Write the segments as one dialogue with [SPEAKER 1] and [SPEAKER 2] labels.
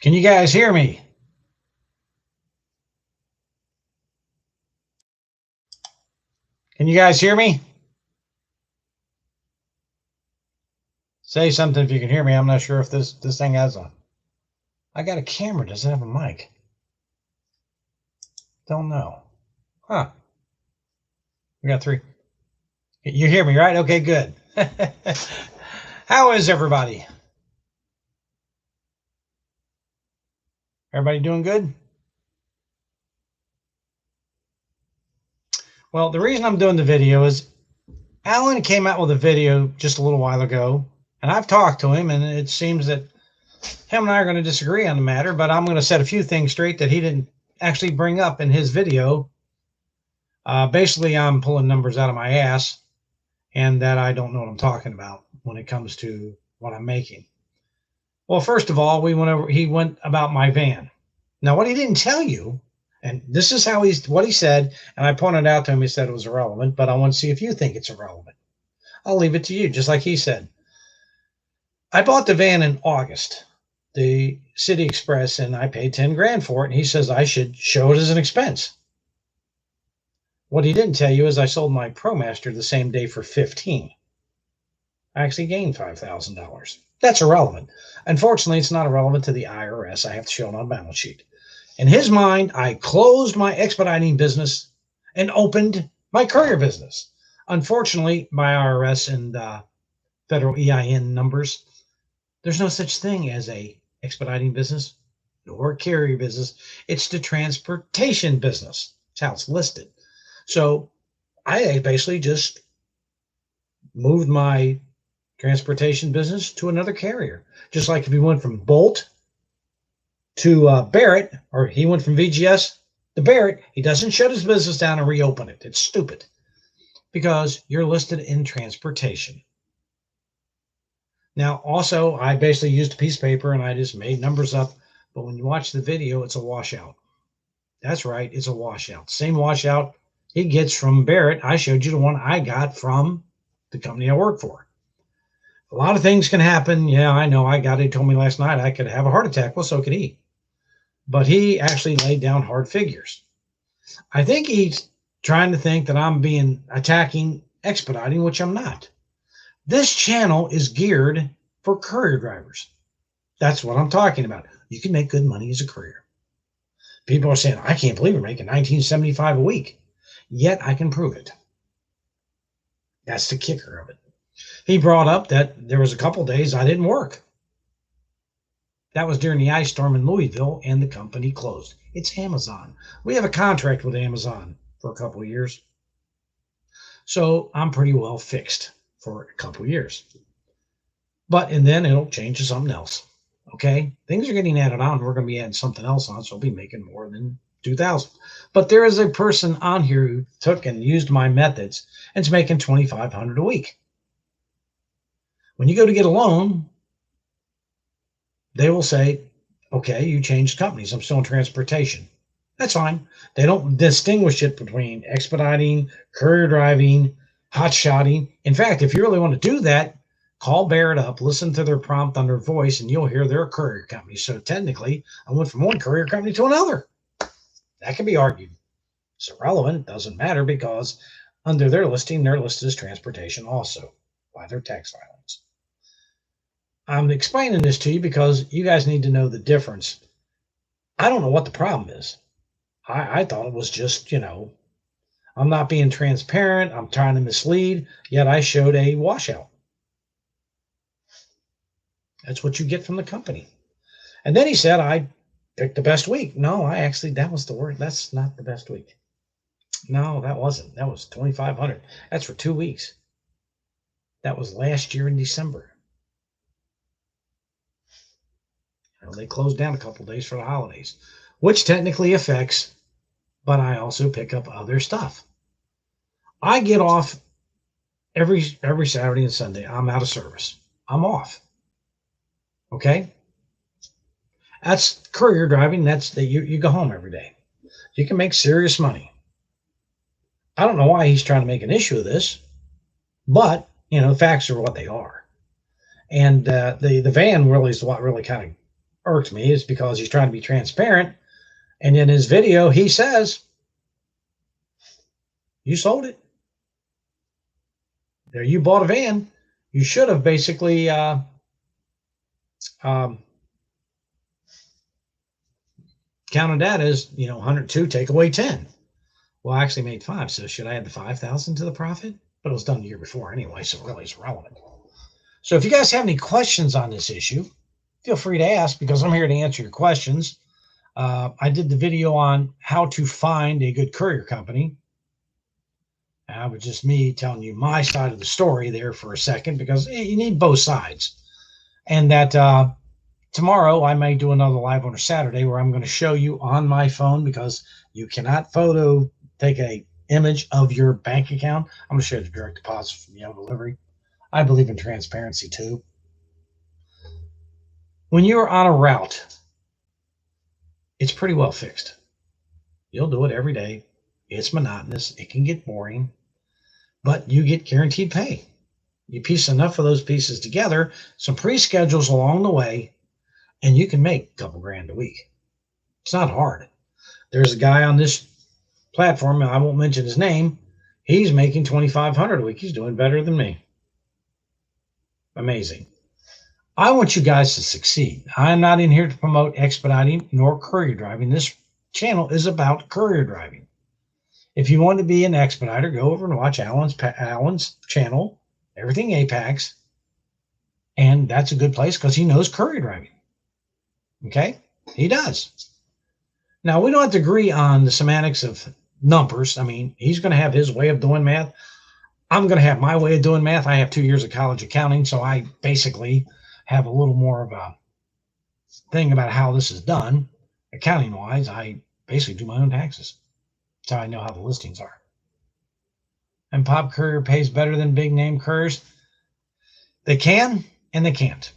[SPEAKER 1] Can you guys hear me? Can you guys hear me? Say something if you can hear me. I'm not sure if this thing has a... I got a camera. Does it have a mic? Don't know. Huh. We got three. You hear me, right? Okay, good. How is everybody? Everybody doing good? Well, the reason I'm doing the video is Alan came out with a video just a little while ago, and I've talked to him, and it seems that him and I are going to disagree on the matter, but I'm going to set a few things straight that he didn't actually bring up in his video. Basically, I'm pulling numbers out of my ass, and that I don't know what I'm talking about when it comes to what I'm making. Well, first of all, he went about my van. Now, what he didn't tell you, and this is what he said, and I pointed out to him, he said it was irrelevant, but I want to see if you think it's irrelevant. I'll leave it to you, just like he said. I bought the van in August, the City Express, and I paid 10 grand for it, and he says I should show it as an expense. What he didn't tell you is I sold my ProMaster the same day for 15. I actually gained $5,000. That's irrelevant. Unfortunately, it's not irrelevant to the IRS. I have to show it on balance sheet. In his mind, I closed my expediting business and opened my courier business. Unfortunately, my IRS and federal EIN numbers, there's no such thing as a expediting business nor a carrier business. It's the transportation business. That's how it's listed. So I basically just moved my transportation business to another carrier. Just like if he went from Bolt to Barrett, or he went from VGS to Barrett, he doesn't shut his business down and reopen it. It's stupid because you're listed in transportation. Now, also, I basically used a piece of paper and I just made numbers up. But when you watch the video, it's a washout. That's right. It's a washout. Same washout he gets from Barrett. I showed you the one I got from the company I work for. A lot of things can happen. Yeah, I know. He told me last night I could have a heart attack. Well, so could he. But he actually laid down hard figures. I think he's trying to think that I'm attacking expediting, which I'm not. This channel is geared for courier drivers. That's what I'm talking about. You can make good money as a courier. People are saying, I can't believe you're making $19.75 a week. Yet I can prove it. That's the kicker of it. He brought up that there was a couple days I didn't work. That was during the ice storm in Louisville, and the company closed. It's Amazon. We have a contract with Amazon for a couple of years. So I'm pretty well fixed for a couple of years. And then it'll change to something else. Okay? Things are getting added on. We're going to be adding something else on, so I'll be making more than 2,000. But there is a person on here who took and used my methods and is making $2,500 a week. When you go to get a loan, they will say, okay, you changed companies. I'm still in transportation. That's fine. They don't distinguish it between expediting, courier driving, hot-shotting. In fact, if you really want to do that, call Barrett up, listen to their prompt on their voice, and you'll hear they're a courier company. So technically, I went from one courier company to another. That can be argued. It's irrelevant. It doesn't matter because under their listing, they're listed as transportation also by their tax filings. I'm explaining this to you because you guys need to know the difference. I don't know what the problem is. I thought it was just, I'm not being transparent. I'm trying to mislead, yet I showed a washout. That's what you get from the company. And then he said, I picked the best week. No, that was the word. That's not the best week. No, that wasn't. That was 2,500. That's for 2 weeks. That was last year in December. They closed down a couple days for the holidays, which technically affects, but I also pick up other stuff. I get off every Saturday and Sunday. I'm out of service. I'm off. Okay? That's courier driving. You go home every day. You can make serious money. I don't know why he's trying to make an issue of this, but the facts are what they are. And the van really is what really kind of irked me is because he's trying to be transparent. And in his video, he says, you sold it. There, you bought a van. You should have basically um, counted that as, 102, take away 10. Well, I actually made 5. So should I add the 5,000 to the profit? But it was done the year before anyway, so really it's relevant. So if you guys have any questions on this issue, feel free to ask because I'm here to answer your questions. I did the video on how to find a good courier company. It was just me telling you my side of the story there for a second because you need both sides. And that tomorrow I may do another live on a Saturday where I'm going to show you on my phone because you cannot take a image of your bank account. I'm going to show you the direct deposit from delivery. I believe in transparency too. When you're on a route, it's pretty well fixed. You'll do it every day. It's monotonous. It can get boring, but you get guaranteed pay. You piece enough of those pieces together, some pre-schedules along the way, and you can make a couple grand a week. It's not hard. There's a guy on this platform, and I won't mention his name. He's making $2,500 a week. He's doing better than me. Amazing. I want you guys to succeed. I'm not in here to promote expediting nor courier driving. This channel is about courier driving. If you want to be an expediter, go over and watch Alan's channel, Everything Apax, and that's a good place because he knows courier driving. Okay? He does. Now, we don't have to agree on the semantics of numbers. I mean, he's going to have his way of doing math. I'm going to have my way of doing math. I have 2 years of college accounting, so I basically have a little more of a thing about how this is done. Accounting-wise, I basically do my own taxes. That's how I know how the listings are. And Pop Courier pays better than big name couriers. They can and they can't.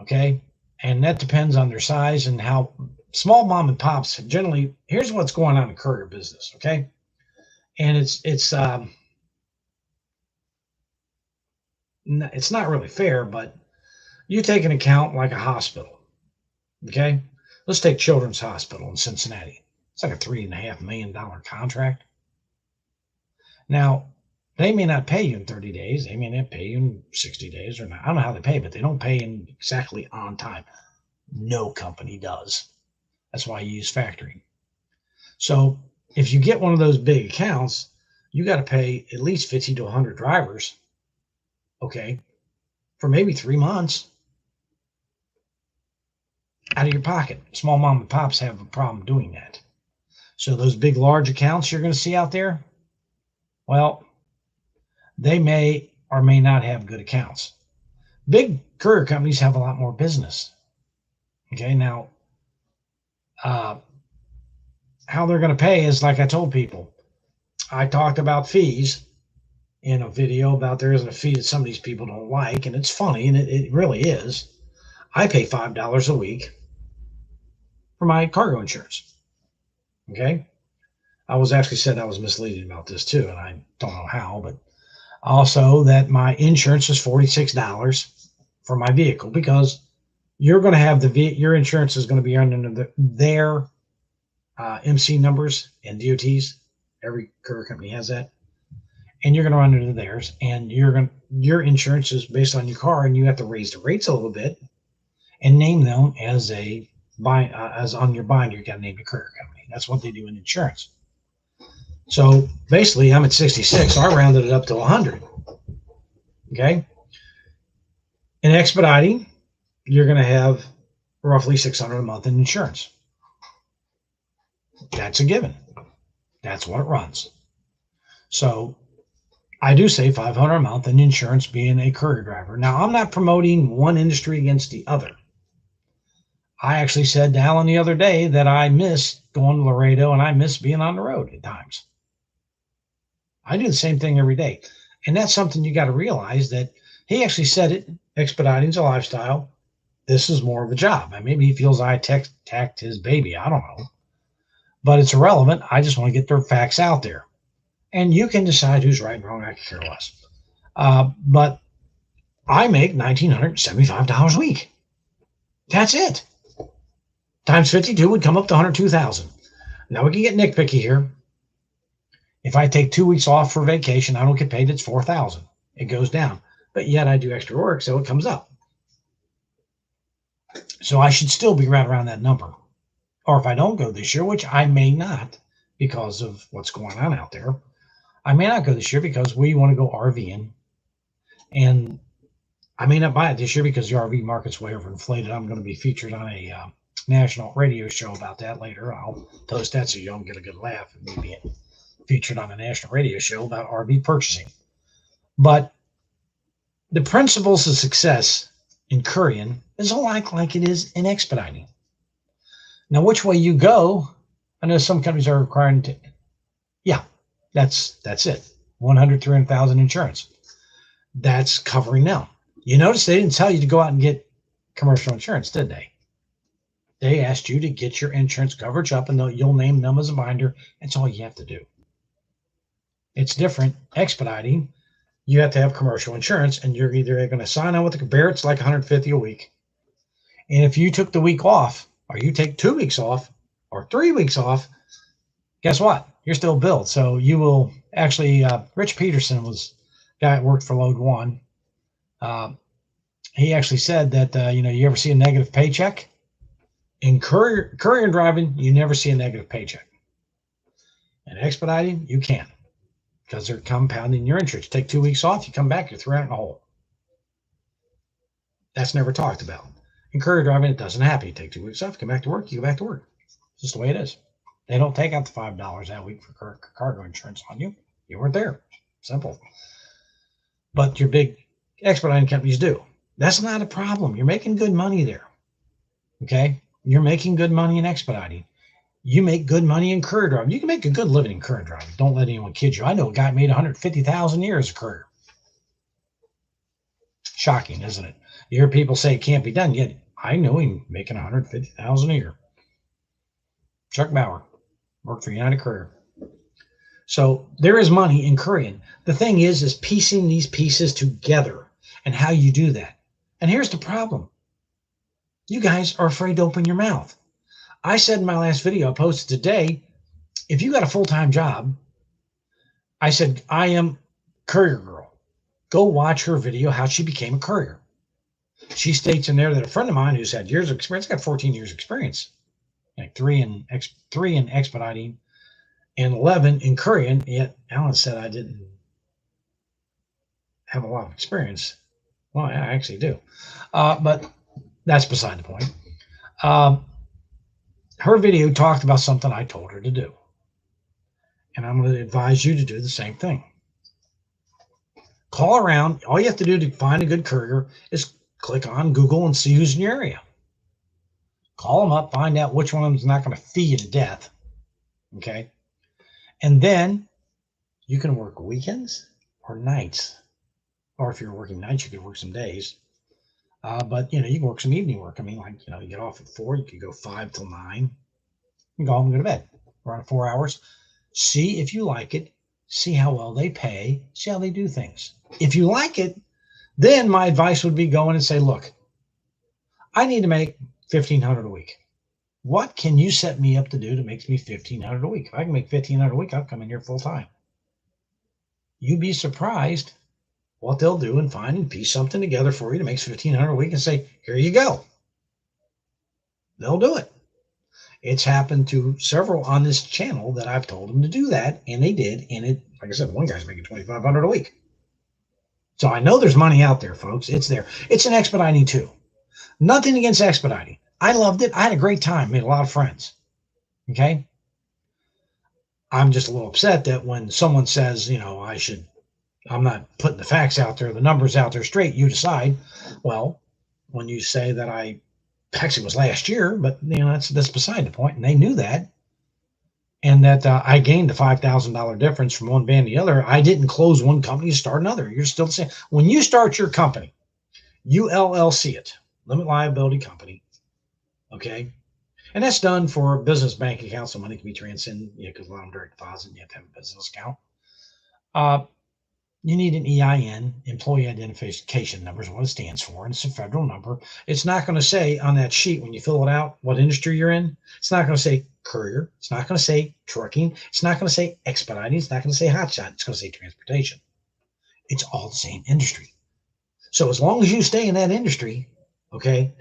[SPEAKER 1] Okay? And that depends on their size and how small mom and pops generally. Here's what's going on in the courier business. Okay? And it's not really fair, but you take an account like a hospital. Okay? Let's take Children's Hospital in Cincinnati. It's like a $3.5 million contract. Now, they may not pay you in 30 days. They may not pay you in 60 days or not. I don't know how they pay, but they don't pay in exactly on time. No company does. That's why you use factoring. So if you get one of those big accounts, you got to pay at least 50 to 100 drivers, okay, for maybe 3 months out of your pocket. Small mom and pops have a problem doing that. So those big, large accounts you're going to see out there, well, they may or may not have good accounts. Big courier companies have a lot more business. Okay, now, how they're going to pay is like I told people. I talked about fees in a video about there isn't a fee that some of these people don't like, and it's funny, and it really is. I pay $5 a week for my cargo insurance. Okay? I was actually said I was misleading about this too, and I don't know how, but also that my insurance is $46 for my vehicle because you're going to have your insurance is going to be under their MC numbers and DOTs. Every courier company has that, and you're going to run into theirs, and your insurance is based on your car, and you have to raise the rates a little bit and name them as as on your binder. You got to name your courier company. That's what they do in insurance. So basically, I'm at 66. So I rounded it up to 100. Okay. In expediting, you're going to have roughly $600 a month in insurance. That's a given. That's what it runs. So I do say $500 a month in insurance being a courier driver. Now, I'm not promoting one industry against the other. I actually said to Alan the other day that I miss going to Laredo and I miss being on the road at times. I do the same thing every day. And that's something you got to realize that he actually said it. Expediting's a lifestyle. This is more of a job. And maybe he feels I tacked his baby. I don't know. But it's irrelevant. I just want to get the facts out there. And you can decide who's right and wrong. I can care less. But I make $1,975 a week. That's it. times 52 would come up to 102,000. Now we can get nitpicky here. If I take 2 weeks off for vacation, I don't get paid. It's 4,000. It goes down, but yet I do extra work, so it comes up. So I should still be right around that number. Or if I don't go this year, which I may not because of what's going on out there, I may not go this year because we want to go RVing, and I may not buy it this year because the RV market's way overinflated. I'm going to be featured on a national radio show about that later. I'll post that so you don't get a good laugh at me being featured on a national radio show about RV purchasing. But the principles of success in couriering is a lot like it is in expediting. Now, which way you go, I know some companies are requiring to, yeah, that's it. 100, 300,000 insurance. That's covering them. You notice they didn't tell you to go out and get commercial insurance, did they? They asked you to get your insurance coverage up, and you'll name them as a binder. That's all you have to do. It's different. Expediting, you have to have commercial insurance, and you're either going to sign on with the Barrett's like 150 a week. And if you took the week off, or you take 2 weeks off, or 3 weeks off, guess what? You're still billed. So you will actually, Rich Peterson was a guy that worked for Load One. He actually said that, you ever see a negative paycheck? In courier and driving, you never see a negative paycheck. In expediting, you can, because they're compounding your interest. Take 2 weeks off, you come back, you're thrown out in a hole. That's never talked about. In courier driving, it doesn't happen. You take 2 weeks off, come back to work, you go back to work. It's just the way it is. They don't take out the $5 that week for cargo insurance on you. You weren't there. Simple. But your big expediting companies do. That's not a problem. You're making good money there. Okay? You're making good money in expediting. You make good money in courier driving. You can make a good living in courier driving. Don't let anyone kid you. I know a guy made $150,000 a year as a courier. Shocking, isn't it? You hear people say it can't be done, yet I know him making $150,000 a year. Chuck Bauer worked for United Courier. So there is money in couriering. The thing is piecing these pieces together and how you do that. And here's the problem. You guys are afraid to open your mouth. I said in my last video I posted today, if you got a full-time job, I said, I am Courier Girl. Go watch her video, how she became a courier. She states in there that a friend of mine who's had years of experience, got 14 years experience, like 3 in expediting and 11 in couriering, yet Alan said I didn't have a lot of experience. Well, I actually do. But that's beside the point. Her video talked about something I told her to do. And I'm going to advise you to do the same thing. Call around. All you have to do to find a good courier is click on Google and see who's in your area. Call them up, find out which one of them is not going to fee you to death. Okay? And then you can work weekends or nights. Or if you're working nights, you could work some days. But, you can work some evening work. I mean, you get off at 4, you could go 5 till 9. You can go home and go to bed. Around 4 hours. See if you like it. See how well they pay. See how they do things. If you like it, then my advice would be go in and say, look, I need to make $1,500 a week. What can you set me up to do to make me $1,500 a week? If I can make $1,500 a week, I'll come in here full time. You'd be surprised what they'll do and find and piece something together for you to make $1,500 a week and say, here you go. They'll do it. It's happened to several on this channel that I've told them to do that, and they did. And it, like I said, one guy's making $2,500 a week. So I know there's money out there, folks. It's there. It's an expediting too. Nothing against expediting. I loved it. I had a great time. Made a lot of friends. Okay. I'm just a little upset that when someone says, I'm not putting the facts out there, the numbers out there straight, you decide. Well, when you say that actually it was last year, but that's beside the point. And they knew that. And that I gained the $5,000 difference from one band to the other. I didn't close one company to start another. You're still the same. When you start your company, you LLC it, limit liability company. Okay. And that's done for business bank accounts. So money can be transcended, because a lot of them direct deposit, you have to have a business account. You need an EIN, employee identification number is what it stands for, and it's a federal number. It's not going to say on that sheet when you fill it out what industry you're in. It's not going to say courier. It's not going to say trucking. It's not going to say expediting. It's not going to say hotshot. It's going to say transportation. It's all the same industry. So as long as you stay in that industry, okay,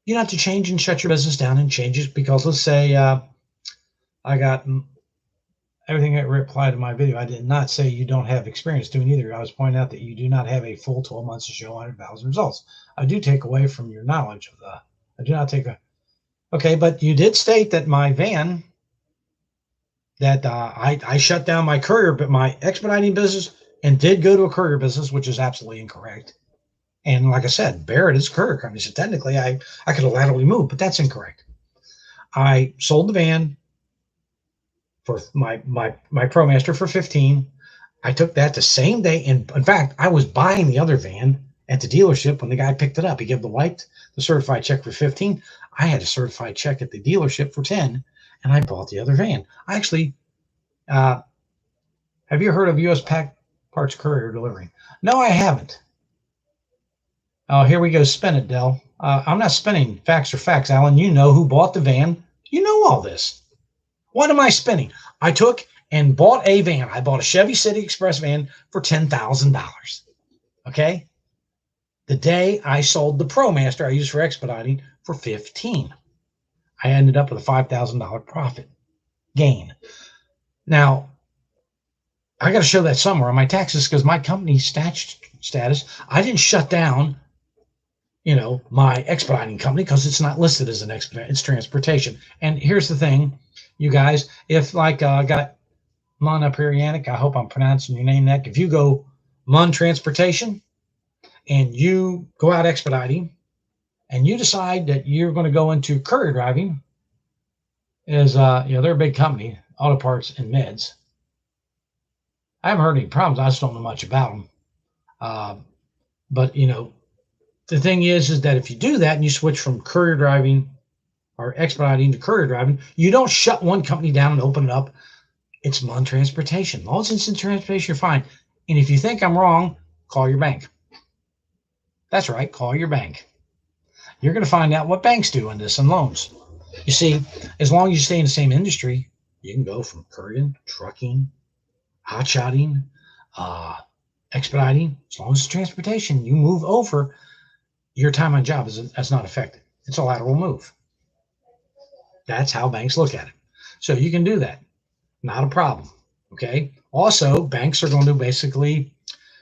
[SPEAKER 1] you don't have to change and shut your business down and change it because let's say I got everything that replied to my video. I did not say you don't have experience doing either. I was pointing out that you do not have a full 12 months to show 100,000 results. I do take away from your knowledge of the, I do not take a, okay, but you did state that my van, that I shut down my courier, but my expediting business and did go to a courier business, which is absolutely incorrect. And like I said, Barrett is a courier company. So technically I could have laterally moved, but that's incorrect. I sold the van for my ProMaster for 15. I took that the same day. And in fact, I was buying the other van at the dealership when the guy picked it up. He gave the certified check for 15. I had a certified check at the dealership for 10, and I bought the other van. I actually, have you heard of US Pack Parts Courier Delivering? No, I haven't. Oh, here we go. Spin it, Dell. I'm not spinning. Facts are facts, Alan. You know who bought the van. You know all this. What am I spinning? I took and bought a van. I bought a Chevy City Express van for $10,000. Okay. The day I sold the ProMaster I used for expediting for 15. I ended up with a $5,000 profit gain. Now, I got to show that somewhere on my taxes because my company status, I didn't shut down, my expediting company because it's not listed as an expedite, it's transportation. And here's the thing, you guys, if like I got Mun up here, Yannick, I hope I'm pronouncing your name that. If you go Mun Transportation and you go out expediting and you decide that you're going to go into courier driving, is they're a big company, auto parts and meds. I haven't heard any problems. I just don't know much about them. But the thing is that if you do that and you switch from courier driving or expediting to courier driving, you don't shut one company down and open it up. It's Mun Transportation. As long as it's in transportation, you're fine. And if you think I'm wrong, call your bank. That's right, call your bank. You're going to find out what banks do in this and loans. You see, as long as you stay in the same industry, you can go from courier, trucking, hotshotting, expediting. As long as it's transportation, you move over, your time on job that's not affected. It's a lateral move. That's how banks look at it. So you can do that. Not a problem. Okay. Also, banks are going to basically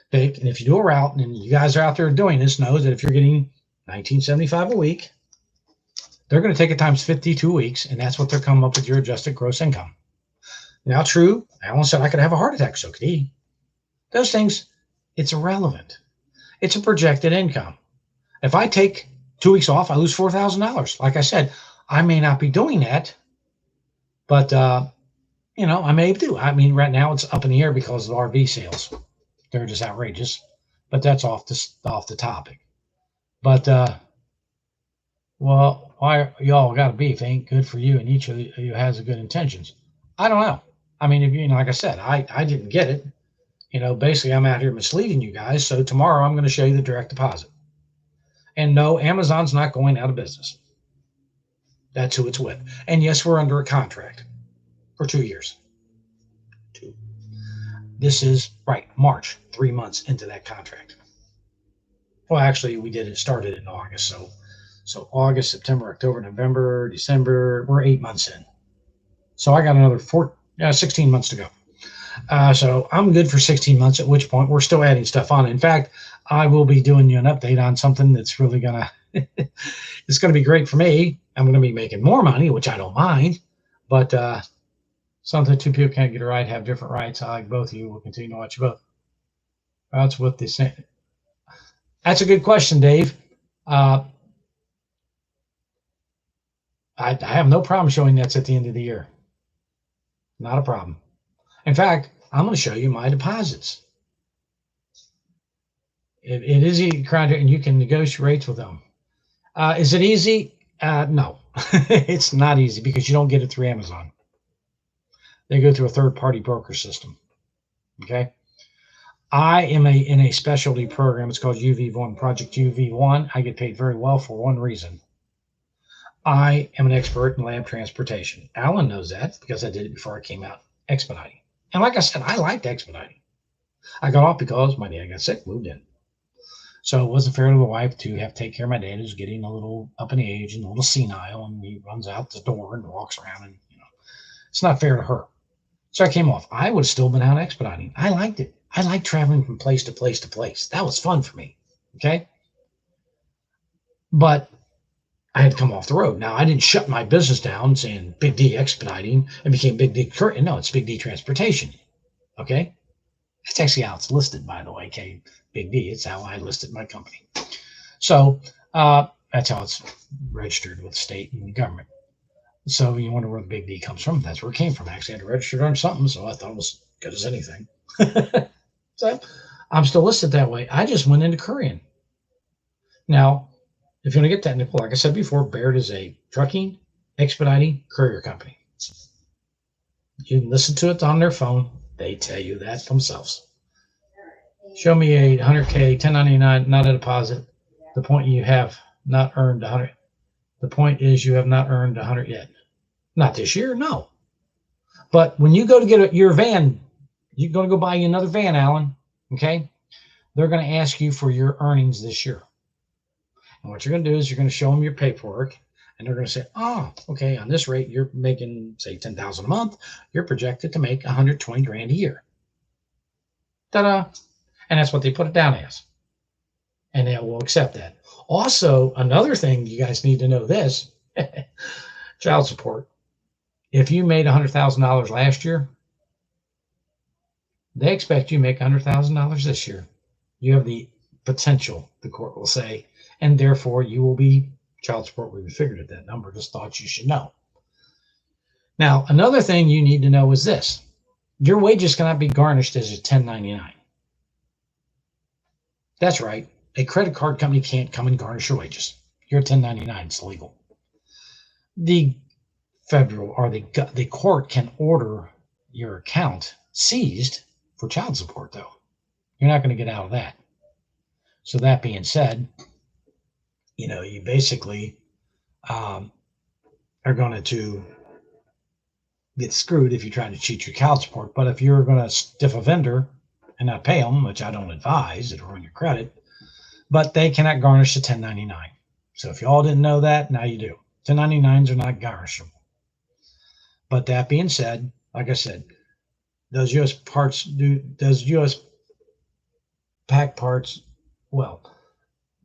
[SPEAKER 1] pick, and if you do a route, and you guys are out there doing this, know that if you're getting $19.75 a week, they're going to take it times 52 weeks, and that's what they're coming up with your adjusted gross income. Now, true, Alan said I could have a heart attack, so could he. Those things, it's irrelevant. It's a projected income. If I take 2 weeks off, I lose $4,000. Like I said, I may not be doing that, but I may do. I mean, right now it's up in the air because of RV sales. They're just outrageous, but that's off the topic. But well, why y'all got a beef? Ain't good for you, and each of you has a good intentions. I don't know. I mean, if like I said, I didn't get it. Basically, I'm out here misleading you guys. So tomorrow I'm going to show you the direct deposit. And no, Amazon's not going out of business. That's who it's with. And yes, we're under a contract for 2 years. This is right, March, 3 months into that contract. Well, actually, started in August. So August, September, October, November, December, we're 8 months in. So I got another 16 months to go. So I'm good for 16 months, at which point we're still adding stuff on. In fact, I will be doing you an update on something that's really it's going to be great for me. I'm going to be making more money, which I don't mind, but something two people can't get it right, have different rights. I like both of you. Will continue to watch you both. That's what they say. That's a good question, Dave. I have no problem showing that's at the end of the year. Not a problem. In fact, I'm going to show you my deposits. It is a contract, and you can negotiate rates with them. Is it easy? No, it's not easy because you don't get it through Amazon. They go through a third-party broker system. Okay. I am in a specialty program. It's called UV1, Project UV1. I get paid very well for one reason. I am an expert in lab transportation. Alan knows that because I did it before I came out expediting. And like I said, I liked expediting. I got off because my dad got sick, moved in. So it wasn't fair to the wife to have to take care of my dad who's getting a little up in age and a little senile, and he runs out the door and walks around, and it's not fair to her. So I came off. I would have still been out expediting. I liked it. I liked traveling from place to place to place. That was fun for me. Okay. But I had to come off the road. Now I didn't shut my business down saying Big D expediting and became Big D courier. No, it's Big D transportation. Okay. That's actually how it's listed, by the way. Okay. Big D. It's how I listed my company. So that's how it's registered with the state and the government. So you wonder where the Big D comes from. That's where it came from. I actually had to register on something, so I thought it was good as anything. So I'm still listed that way. I just went into couriering. Now, if you want to get technical, like I said before, Baird is a trucking, expediting, courier company. You can listen to it on their phone. They tell you that themselves. Show me a 100K 1099, not a deposit. The point you have not earned 100. The point is you have not earned 100 yet. Not this year, no. But when you go to get your van, you're going to go buy you another van, Alan. Okay, they're going to ask you for your earnings this year. And what you're going to do is you're going to show them your paperwork, and they're going to say, oh, okay, on this rate, you're making, say, 10,000 a month. You're projected to make 120 grand a year. Ta-da. And that's what they put it down as. And they will accept that. Also, another thing you guys need to know this, child support. If you made $100,000 last year, they expect you to make $100,000 this year. You have the potential, the court will say, and therefore you will be child support will be figured at that number. Just thought you should know. Now, another thing you need to know is this. Your wages cannot be garnished as a 1099. That's right. A credit card company can't come and garnish your wages. You're a 1099. It's illegal. The federal or the court can order your account seized for child support, though. You're not going to get out of that. So that being said, you basically are going to get screwed if you try to cheat your child support. But if you're going to stiff a vendor and not pay them, which I don't advise, it'll ruin your credit, but they cannot garnish a 1099. So if you all didn't know that, now you do. 1099s are not garnishable. But that being said, like I said, does U.S. Pack Parts, well,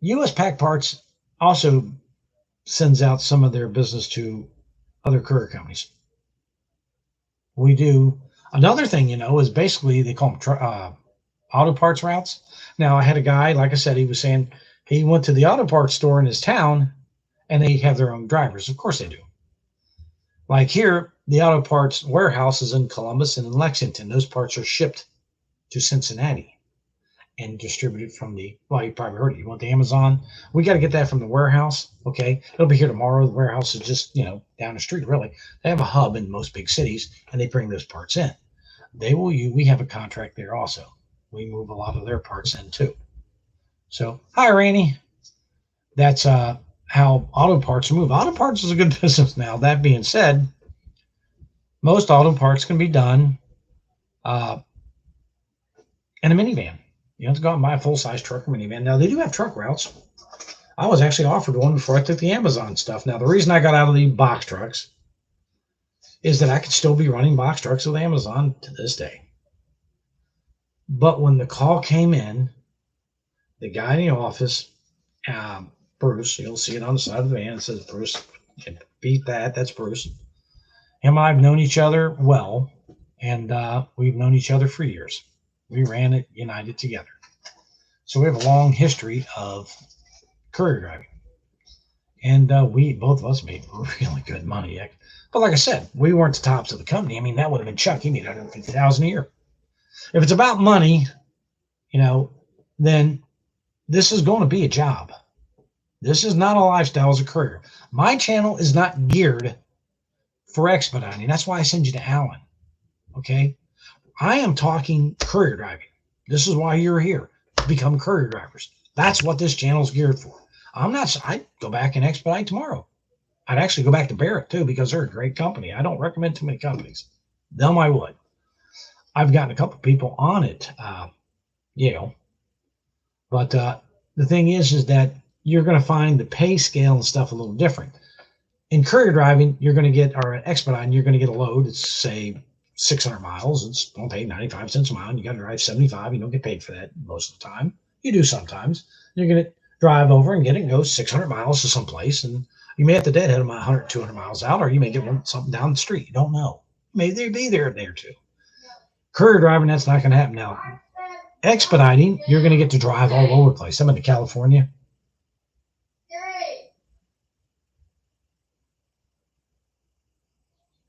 [SPEAKER 1] U.S. Pack Parts also sends out some of their business to other courier companies. We do. Another thing, is basically they call them auto parts routes. Now, I had a guy, like I said, he was saying he went to the auto parts store in his town, and they have their own drivers. Of course they do. Like here, the auto parts warehouse is in Columbus and in Lexington. Those parts are shipped to Cincinnati and distributed from you probably heard it. You want the Amazon? We got to get that from the warehouse. Okay. It'll be here tomorrow. The warehouse is just, down the street, really. They have a hub in most big cities, and they bring those parts in. We have a contract there also. We move a lot of their parts in too. So, hi, Rainey. That's how auto parts move. Auto parts is a good business now. That being said, most auto parts can be done in a minivan. You have to go out and buy a full-size truck or minivan. Now, they do have truck routes. I was actually offered one before I took the Amazon stuff. Now, the reason I got out of the box trucks is that I could still be running box trucks with Amazon to this day. But when the call came in, the guy in the office, Bruce, you'll see it on the side of the van, it says Bruce, beat that, that's Bruce. Him and I have known each other well, and we've known each other for years. We ran it United together. So we have a long history of courier driving. And both of us made really good money. But like I said, we weren't the tops of the company. I mean, that would have been Chuck. He made $150,000 a year. If it's about money, then this is going to be a job. This is not a lifestyle as a courier. My channel is not geared for expediting. That's why I send you to Alan. Okay? I am talking courier driving. This is why you're here, to become courier drivers. That's what this channel is geared for. I'd go back and expedite tomorrow. I'd actually go back to Barrett too, because they're a great company. I don't recommend too many companies. Them I would. I've gotten a couple people on it, but the thing is that you're going to find the pay scale and stuff a little different. In courier driving, you're going to get, or expediting, you're going to get a load. It's say 600 miles. It's don't pay 95 cents a mile. And you got to drive 75. You don't get paid for that most of the time. You do sometimes. You're going to drive over and get it and go 600 miles to someplace, and you may have to deadhead them 100, 200 miles out, or you may get something down the street. You don't know. Maybe they'd be there a day or two. Courier driving, that's not going to happen. Now, expediting, you're going to get to drive all over the place. I'm into California.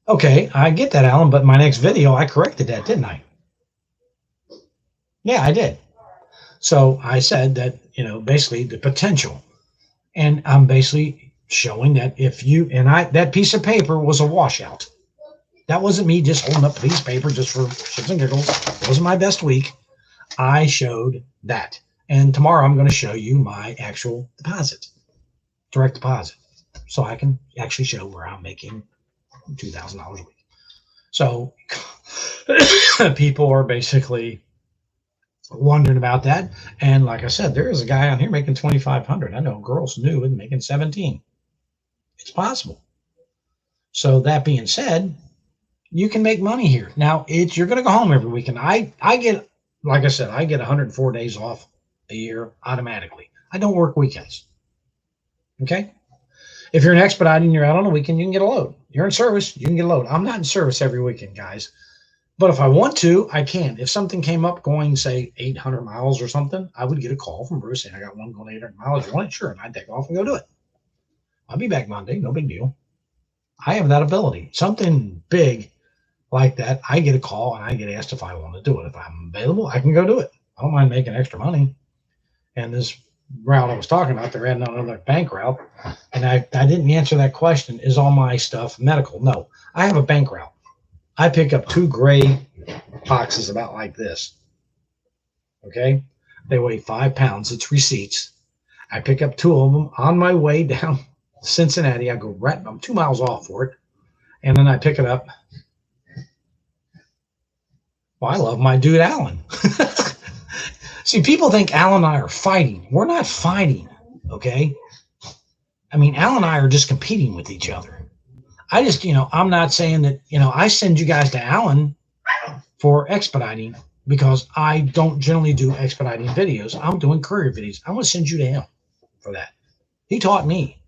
[SPEAKER 1] Okay, I get that, Alan, but my next video, I corrected that, didn't I? Yeah, I did. So I said that, basically the potential. And I'm basically showing that that piece of paper was a washout. That wasn't me just holding up a piece of paper just for shits and giggles. It wasn't my best week. I showed that. And tomorrow I'm going to show you my actual deposit, direct deposit. So I can actually show where I'm making $2,000 a week. So people are basically wondering about that. And like I said, there is a guy on here making 2,500. I know girls new and making 17. It's possible. So that being said, you can make money here. Now you're going to go home every weekend. I get, like I said, I get 104 days off a year automatically. I don't work weekends. Okay. If you're in expediting, you're out on a weekend, you can get a load. You're in service, you can get a load. I'm not in service every weekend, guys. But if I want to, I can. If something came up going, say, 800 miles or something, I would get a call from Bruce saying, I got one going 800 miles. You want it? Sure. And I'd take off and go do it. I'll be back Monday. No big deal. I have that ability. Something big like that, I get a call and I get asked if I want to do it. If I'm available, I can go do it. I don't mind making extra money. And this route I was talking about, they're adding on another bank route. And I didn't answer that question. Is all my stuff medical? No. I have a bank route. I pick up 2 gray boxes about like this. Okay? They weigh 5 pounds. It's receipts. I pick up 2 of them on my way down Cincinnati. I go right, I'm 2 miles off for it. And then I pick it up. Well, I love my dude, Alan. See, people think Alan and I are fighting. We're not fighting, okay? I mean, Alan and I are just competing with each other. I just, I'm not saying that, I send you guys to Alan for expediting because I don't generally do expediting videos. I'm doing courier videos. I'm going to send you to him for that. He taught me.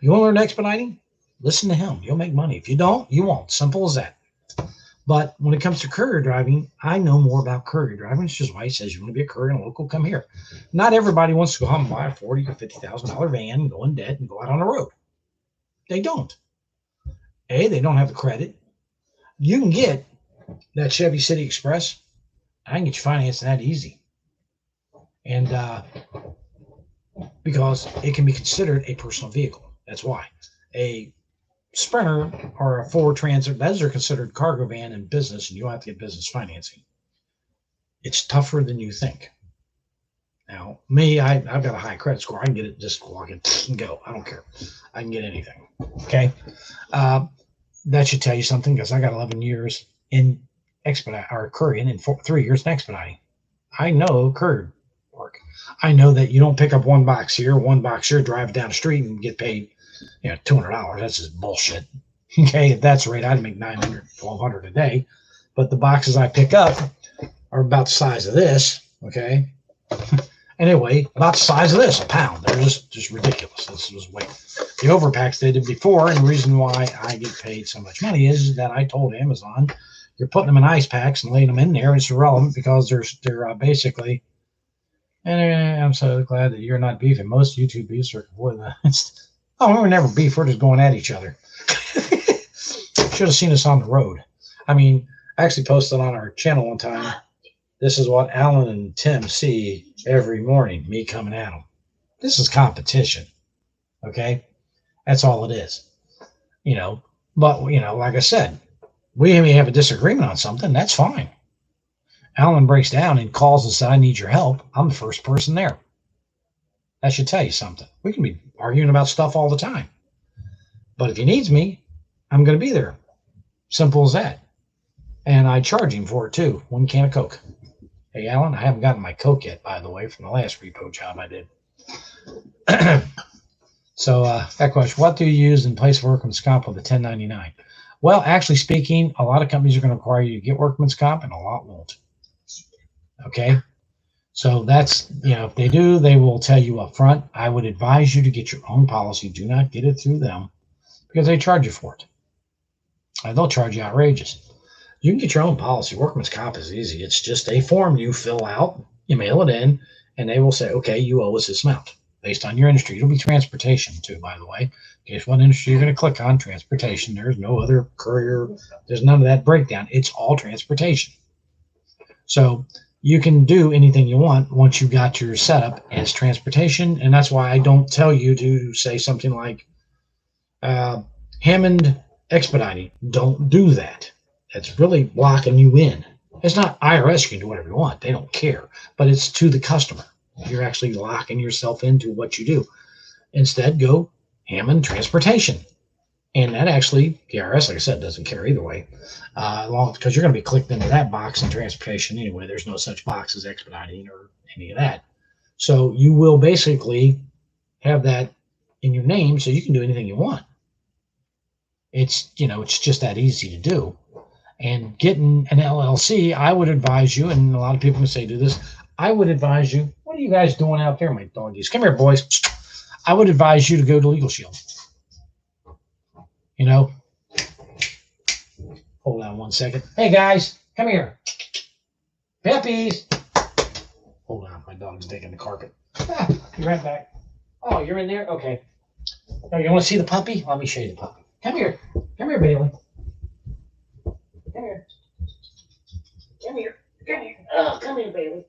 [SPEAKER 1] You want to learn expediting? Listen to him. You'll make money. If you don't, you won't. Simple as that. But when it comes to courier driving, I know more about courier driving, which is why he says you want to be a courier and a local, come here. Not everybody wants to go home and buy a $40,000 or $50,000 van and go in debt and go out on the road. They don't. They don't have the credit. You can get that Chevy City Express. I can get you financing that easy. And because it can be considered a personal vehicle. That's why. A Sprinter or a Ford Transit, those are considered cargo van in business, and you have to get business financing. It's tougher than you think. Now, me, I've got a high credit score. I can get it, just walk in and go. I don't care. I can get anything. Okay. That should tell you something, because I got 11 years in expedite or courier and 3 years in expediting. I know courier work. I know that you don't pick up one box here, drive it down the street and get paid $200. That's just bullshit. Okay, if that's the rate, I'd make $900, $1,200 a day. But the boxes I pick up are about the size of this. Okay. Anyway, about the size of this, a pound. They're just ridiculous. This was weight. The overpacks they did before, and the reason why I get paid so much money is that I told Amazon, you're putting them in ice packs and laying them in there. It's irrelevant because they're basically. And I'm so glad that you're not beefing. Most YouTube beefs are we're never beef. We're just going at each other. Should have seen us on the road. I mean, I actually posted on our channel one time. This is what Alan and Tim see every morning, me coming at them. This is competition. Okay? That's all it is. But, like I said, we may have a disagreement on something. That's fine. Alan breaks down and calls and says, I need your help, I'm the first person there. That should tell you something. We can be arguing about stuff all the time. But if he needs me, I'm going to be there. Simple as that. And I charge him for it too. 1 can of Coke. Hey, Alan, I haven't gotten my Coke yet, by the way, from the last repo job I did. So that question, what do you use in place of workman's comp with a 1099? Well, actually speaking, a lot of companies are going to require you to get workman's comp and a lot won't. Okay. So that's, if they do, they will tell you up front. I would advise you to get your own policy. Do not get it through them because they charge you for it. And they'll charge you outrageous. You can get your own policy. Workman's comp is easy. It's just a form you fill out, you mail it in, and they will say, okay, you owe us this amount based on your industry. It'll be transportation too, by the way. Guess what industry you're going to click on? Transportation. There's no other courier. There's none of that breakdown. It's all transportation. So you can do anything you want once you got your setup as transportation. And that's why I don't tell you to say something like Hammond Expediting. Don't do that. That's really locking you in. It's not IRS. You can do whatever you want. They don't care. But it's to the customer. You're actually locking yourself into what you do. Instead, go Hammond Transportation. And that actually, the IRS, like I said, doesn't care either way. Because you're going to be clicked into that box in transportation anyway. There's no such box as expediting or any of that. So you will basically have that in your name so you can do anything you want. It's just that easy to do. And getting an LLC, I would advise you, and a lot of people can say do this, I would advise you, what are you guys doing out there, my doggies? Come here, boys. I would advise you to go to Legal Shield. Hold on 1 second. Hey, guys, come here. Puppies. Hold on, my dog's digging the carpet. Be right back. Oh, you're in there? Okay. Oh, you want to see the puppy? Let me show you the puppy. Come here. Come here, Bailey. Come here. Come here. Come here. Oh, come here, Bailey.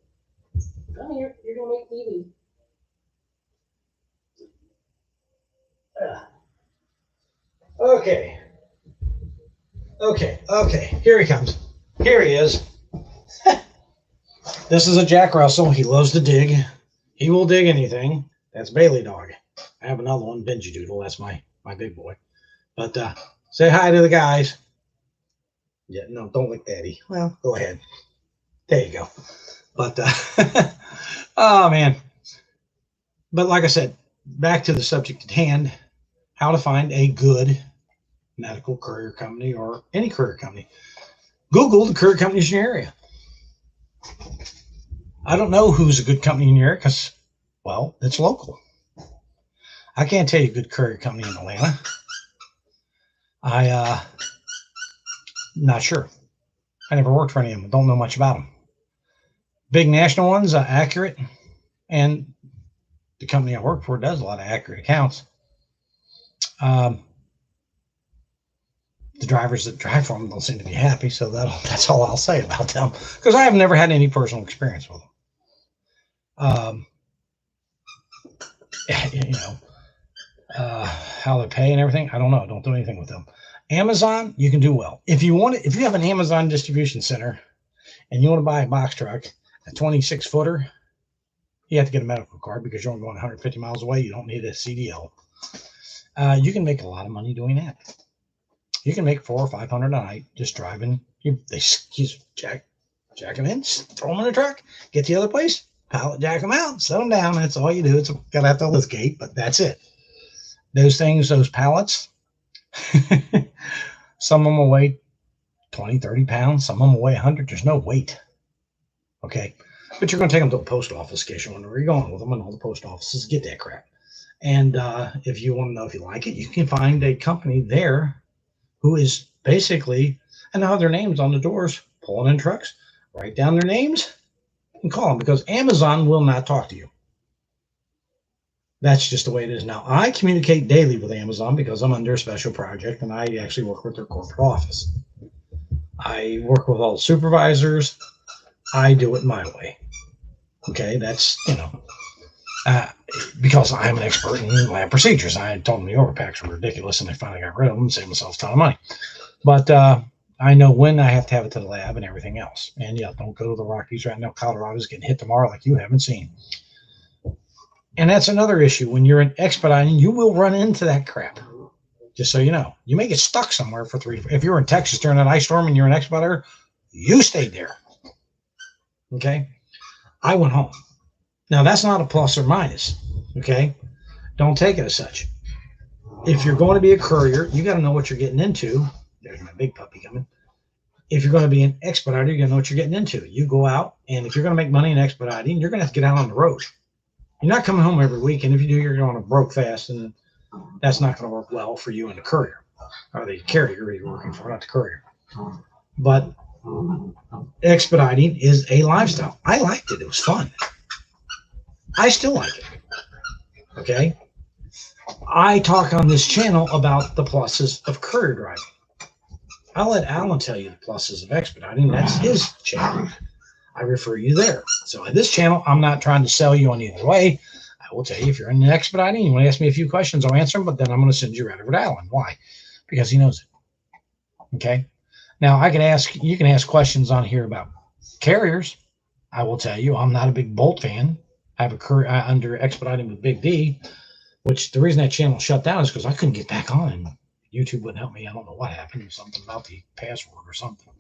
[SPEAKER 1] Come here. You're going to make TV. Okay. Okay. Here he comes. Here he is. This is a Jack Russell. He loves to dig. He will dig anything. That's Bailey dog. I have another one, Benji Doodle. That's my big boy. But say hi to the guys. Yeah, no, don't lick Daddy. Well, go ahead. There you go. But, oh, man. But like I said, back to the subject at hand, how to find a good medical courier company or any courier company. Google the courier companies in your area. I don't know who's a good company in your area because, well, it's local. I can't tell you a good courier company in Atlanta. Not sure. I never worked for any of them. Don't know much about them. Big national ones, Accurate, and the company I work for does a lot of Accurate accounts. The drivers that drive for them don't seem to be happy, so that's all I'll say about them because I have never had any personal experience with them. How they pay and everything, I don't know. I don't do anything with them. Amazon, you can do well. If you have an Amazon distribution center and you want to buy a box truck, a 26-footer, you have to get a medical card because you're only going 150 miles away. You don't need a CDL. You can make a lot of money doing that. You can make $400 or $500 a night just driving. They jack them in, throw them in a truck, get to the other place, pallet jack them out, set them down. That's all you do. It's got to have to lift gate, but that's it. Those things, those pallets, some of them will weigh 20, 30 pounds. Some of them will weigh 100. There's no weight. Okay. But you're going to take them to the post office in case you wonder where you're going with them, and all the post offices get that crap. And if you want to know if you like it, you can find a company there who is basically, and now their names on the doors, pulling in trucks, write down their names and call them because Amazon will not talk to you. That's just the way it is now. I communicate daily with Amazon because I'm under a special project and I actually work with their corporate office. I work with all the supervisors. I do it my way. Okay, that's, because I'm an expert in lab procedures. I told them the overpacks were ridiculous and I finally got rid of them and saved myself a ton of money. But I know when I have to have it to the lab and everything else. And yeah, don't go to the Rockies right now. Colorado's getting hit tomorrow like you haven't seen. And that's another issue. When you're in expediting, you will run into that crap. Just so you know, you may get stuck somewhere for 3 to 4. If you're in Texas during an ice storm and you're an expediter, you stayed there. Okay. I went home. Now that's not a plus or minus. Okay. Don't take it as such. If you're going to be a courier, you got to know what you're getting into. There's my big puppy coming. If you're going to be an expediter, you got to know what you're getting into. You go out, and if you're going to make money in expediting, you're going to have to get out on the road. You're not coming home every week, and if you do, you're going to broke fast, and that's not going to work well for you and the courier, or the carrier you're working for, not the courier. But expediting is a lifestyle. I liked it. It was fun. I still like it. Okay? I talk on this channel about the pluses of courier driving. I'll let Alan tell you the pluses of expediting. That's his channel. I refer you there. So at this channel, I'm not trying to sell you on either way. I will tell you if you're in expediting, you want to ask me a few questions, I'll answer them, but then I'm going to send you right over to Alan. Why? Because he knows it. Okay? Now, you can ask questions on here about carriers. I will tell you, I'm not a big Bolt fan. I have a courier under expediting with Big D, which the reason that channel shut down is because I couldn't get back on and YouTube wouldn't help me. I don't know what happened. Something about the password or something.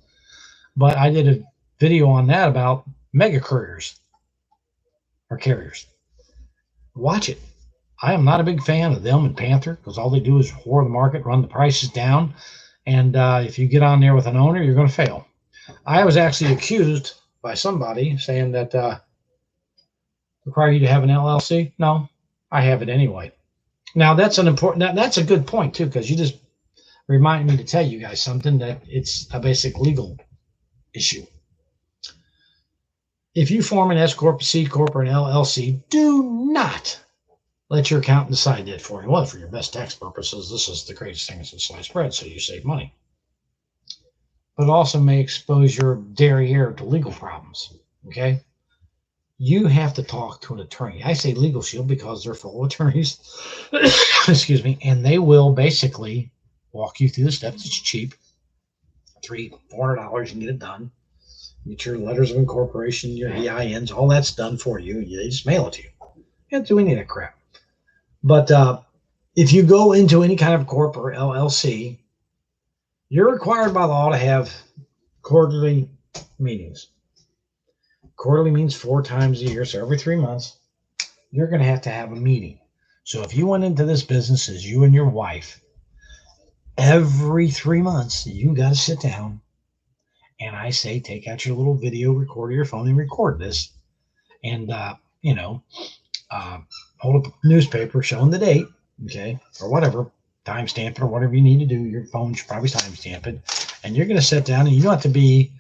[SPEAKER 1] But I did a video on that about mega couriers or carriers. Watch it. I am not a big fan of them and Panther because all they do is whore the market, run the prices down. And if you get on there with an owner, you're going to fail. I was actually accused by somebody saying that require you to have an LLC. No, I have it anyway. Now that's that's a good point too, because you just reminded me to tell you guys something that it's a basic legal issue. If you form an S Corp, C Corp, or an LLC, do not let your accountant decide that for you. Well, for your best tax purposes, this is the greatest thing since sliced bread, so you save money. But it also may expose your derriere to legal problems, okay? You have to talk to an attorney. I say Legal Shield because they're full of attorneys, excuse me, and they will basically walk you through the steps. It's cheap, $300-$400, you can get it done. Get your letters of incorporation, your EINs, all that's done for you. They just mail it to you. You don't do any of that crap. But if you go into any kind of corp or LLC, you're required by law to have quarterly meetings. Quarterly means 4 times a year, so every 3 months, you're going to have a meeting. So if you went into this business as you and your wife, every 3 months, you got to sit down, and I say take out your little video recorder, your phone, and record this, and hold up a newspaper showing the date, okay, or whatever, timestamp it or whatever you need to do. Your phone should probably timestamp it, and you're going to sit down, and you don't have to be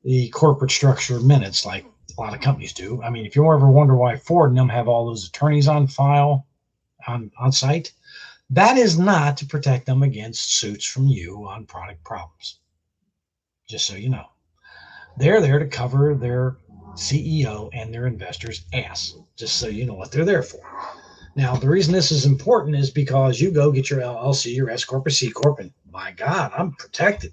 [SPEAKER 1] the corporate structure minutes like a lot of companies do. I mean, if you ever wonder why Ford and them have all those attorneys on file on site, that is not to protect them against suits from you on product problems. Just so you know. They're there to cover their CEO and their investors' ass, just so you know what they're there for. Now, the reason this is important is because you go get your LLC, your S Corp, or C Corp, and my God, I'm protected.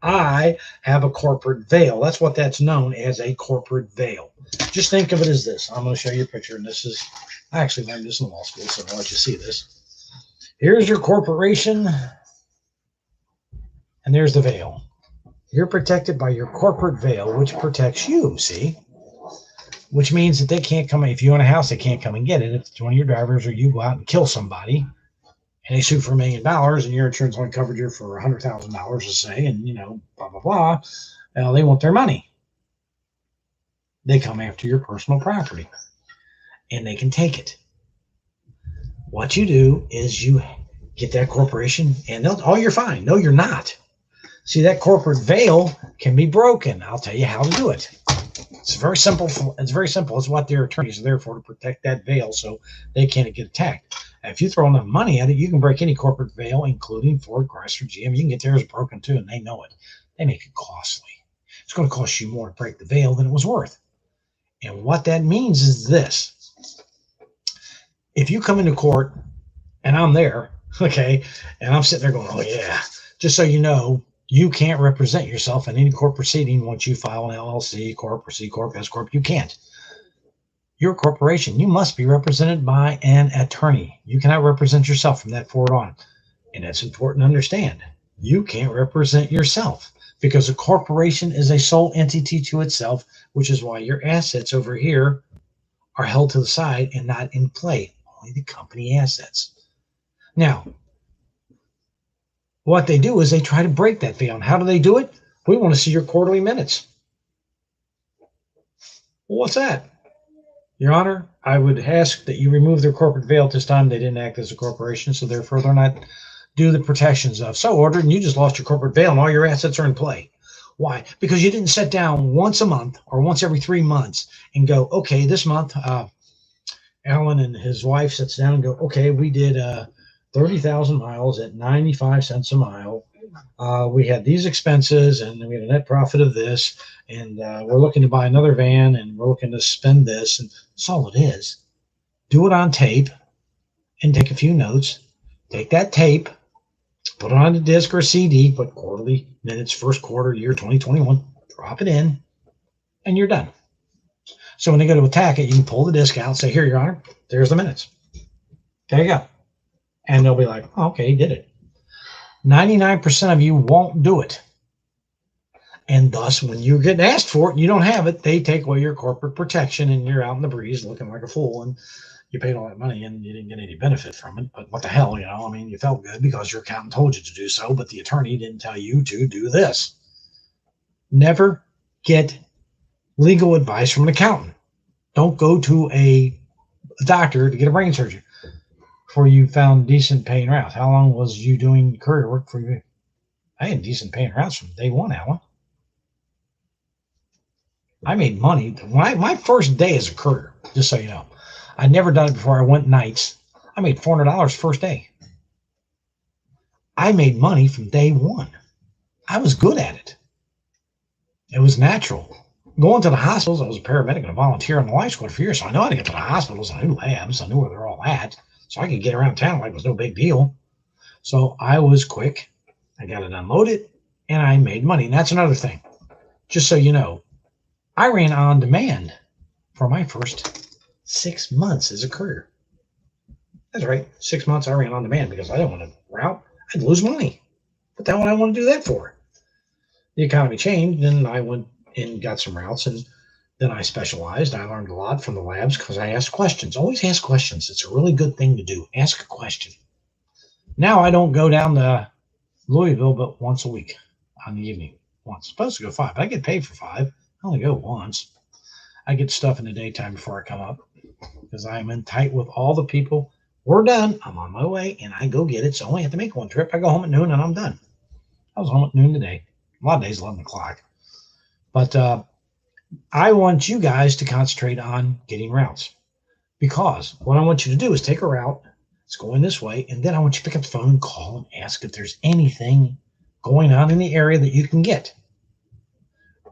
[SPEAKER 1] I have a corporate veil. That's what that's known as, a corporate veil. Just think of it as this. I'm going to show you a picture, and this is, I actually learned this in law school, so I'll let you see this. Here's your corporation, and there's the veil. You're protected by your corporate veil, which protects you, see? Which means that they can't come, if you own a house, they can't come and get it. If it's one of your drivers or you go out and kill somebody, and they sue for $1 million, and your insurance only covered you for $100,000, let's say, and, blah, blah, blah, well, they want their money. They come after your personal property, and they can take it. What you do is you get that corporation, and oh, you're fine. No, you're not. See, that corporate veil can be broken. I'll tell you how to do it. It's very simple. It's what their attorneys are there for, to protect that veil so they can't get attacked. And if you throw enough money at it, you can break any corporate veil, including Ford, Chrysler, GM. You can get theirs broken too, and they know it. They make it costly. It's going to cost you more to break the veil than it was worth. And what that means is this. If you come into court, and I'm there, okay, and I'm sitting there going, oh, yeah, just so you know, You can't represent yourself in any court proceeding once you file an LLC, Corp, or C Corp, S Corp. You can't. You're a corporation. You must be represented by an attorney. You cannot represent yourself from that forward on. And that's important to understand. You can't represent yourself because a corporation is a sole entity to itself, which is why your assets over here are held to the side and not in play, only the company assets. Now, what they do is they try to break that veil. And how do they do it? We want to see your quarterly minutes. Well, what's that? Your Honor, I would ask that you remove their corporate veil. At this time, they didn't act as a corporation, so therefore they're not due the protections of so ordered, and you just lost your corporate veil and all your assets are in play. Why? Because you didn't sit down once a month or once every 3 months and go, okay, this month, Alan and his wife sits down and go, okay, we did 30,000 miles at 95 cents a mile. We had these expenses and we had a net profit of this, and we're looking to buy another van and we're looking to spend this, and that's all it is. Do it on tape and take a few notes. Take that tape, put it on a disc or a CD, put quarterly minutes, first quarter, year 2021, drop it in, and you're done. So when they go to attack it, you can pull the disc out and say, here, Your Honor, there's the minutes. There you go. And they'll be like, oh, okay, he did it. 99% of you won't do it. And thus, when you're getting asked for it and you don't have it, they take away your corporate protection and you're out in the breeze looking like a fool. And you paid all that money and you didn't get any benefit from it. But what the hell, you know, I mean, you felt good because your accountant told you to do so, but the attorney didn't tell you to do this. Never get legal advice from an accountant. Don't go to a doctor to get a brain surgery before you found decent paying routes. How long was you doing courier work for you? I had decent paying routes from day one, Alan. I made money. My first day as a courier, just so you know, I'd never done it before. I went nights. I made $400 first day. I made money from day one. I was good at it. It was natural. Going to the hospitals, I was a paramedic and a volunteer on the life squad for years, so I know how to get to the hospitals. I knew labs. I knew where they're all at, so I could get around town like it was no big deal. So I was quick. I got it unloaded, and I made money. And that's another thing. Just so you know, I ran on demand for my first 6 months as a courier. That's right. 6 months I ran on demand because I didn't want to route. I'd lose money. What the hell would I want to do that for? The economy changed, and I went and got some routes, and then I specialized. I learned a lot from the labs because I asked questions. Always ask questions. It's a really good thing to do. Ask a question. Now I don't go down to Louisville but once a week on the evening. Once. Supposed to go 5, but I get paid for 5. I only go once. I get stuff in the daytime before I come up because I am in tight with all the people. We're done. I'm on my way, and I go get it. So I only have to make one trip. I go home at noon, and I'm done. I was home at noon today. A lot of days, 11 o'clock. But I want you guys to concentrate on getting routes, because what I want you to do is take a route. It's going this way, and then I want you to pick up the phone and call and ask if there's anything going on in the area that you can get.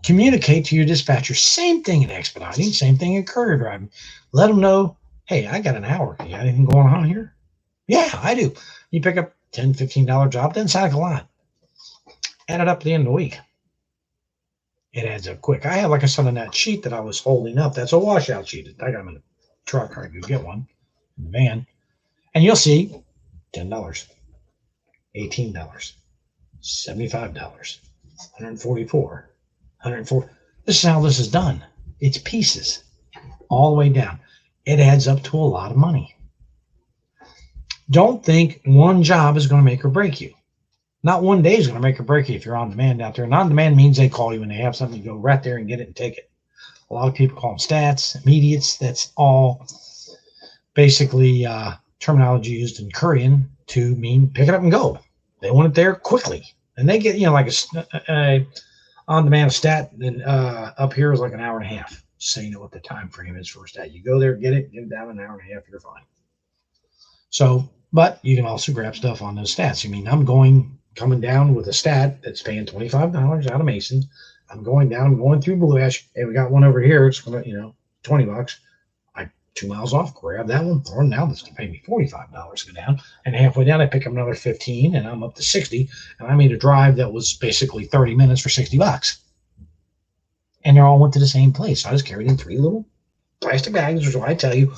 [SPEAKER 1] Communicate to your dispatcher. Same thing in expediting, same thing in courier driving. Let them know, hey, I got an hour. You got anything going on here? Yeah, I do. You pick up $10, $15 job, doesn't sound like a lot. Add it up at the end of the week. It adds up quick. I have, like I said, on that sheet that I was holding up, that's a washout sheet. I got them in the truck. I could get one in the van. And you'll see $10, $18, $75, $144, $104. This is how this is done. It's pieces all the way down. It adds up to a lot of money. Don't think one job is going to make or break you. Not one day is going to make or break you if you're on demand out there. And on demand means they call you when they have something, you go right there and get it and take it. A lot of people call them stats, immediates. That's all basically terminology used in couriering to mean pick it up and go. They want it there quickly. And they get, like a on-demand stat, and up here is like an hour and a half. So you know what the time frame is for a stat. You go there, get it down in an hour and a half, you're fine. So, but you can also grab stuff on those stats. I mean, I'm coming down with a stat that's paying $25 out of Mason. I'm going down, I'm going through Blue Ash. Hey, we got one over here. It's going to, $20. I 2 miles off, grab that one, throw it down. This can pay me $45 to go down. And halfway down, I pick up another 15 and I'm up to 60. And I made a drive that was basically 30 minutes for $60. And they all went to the same place. So I just carried in 3 little plastic bags, which is why I tell you,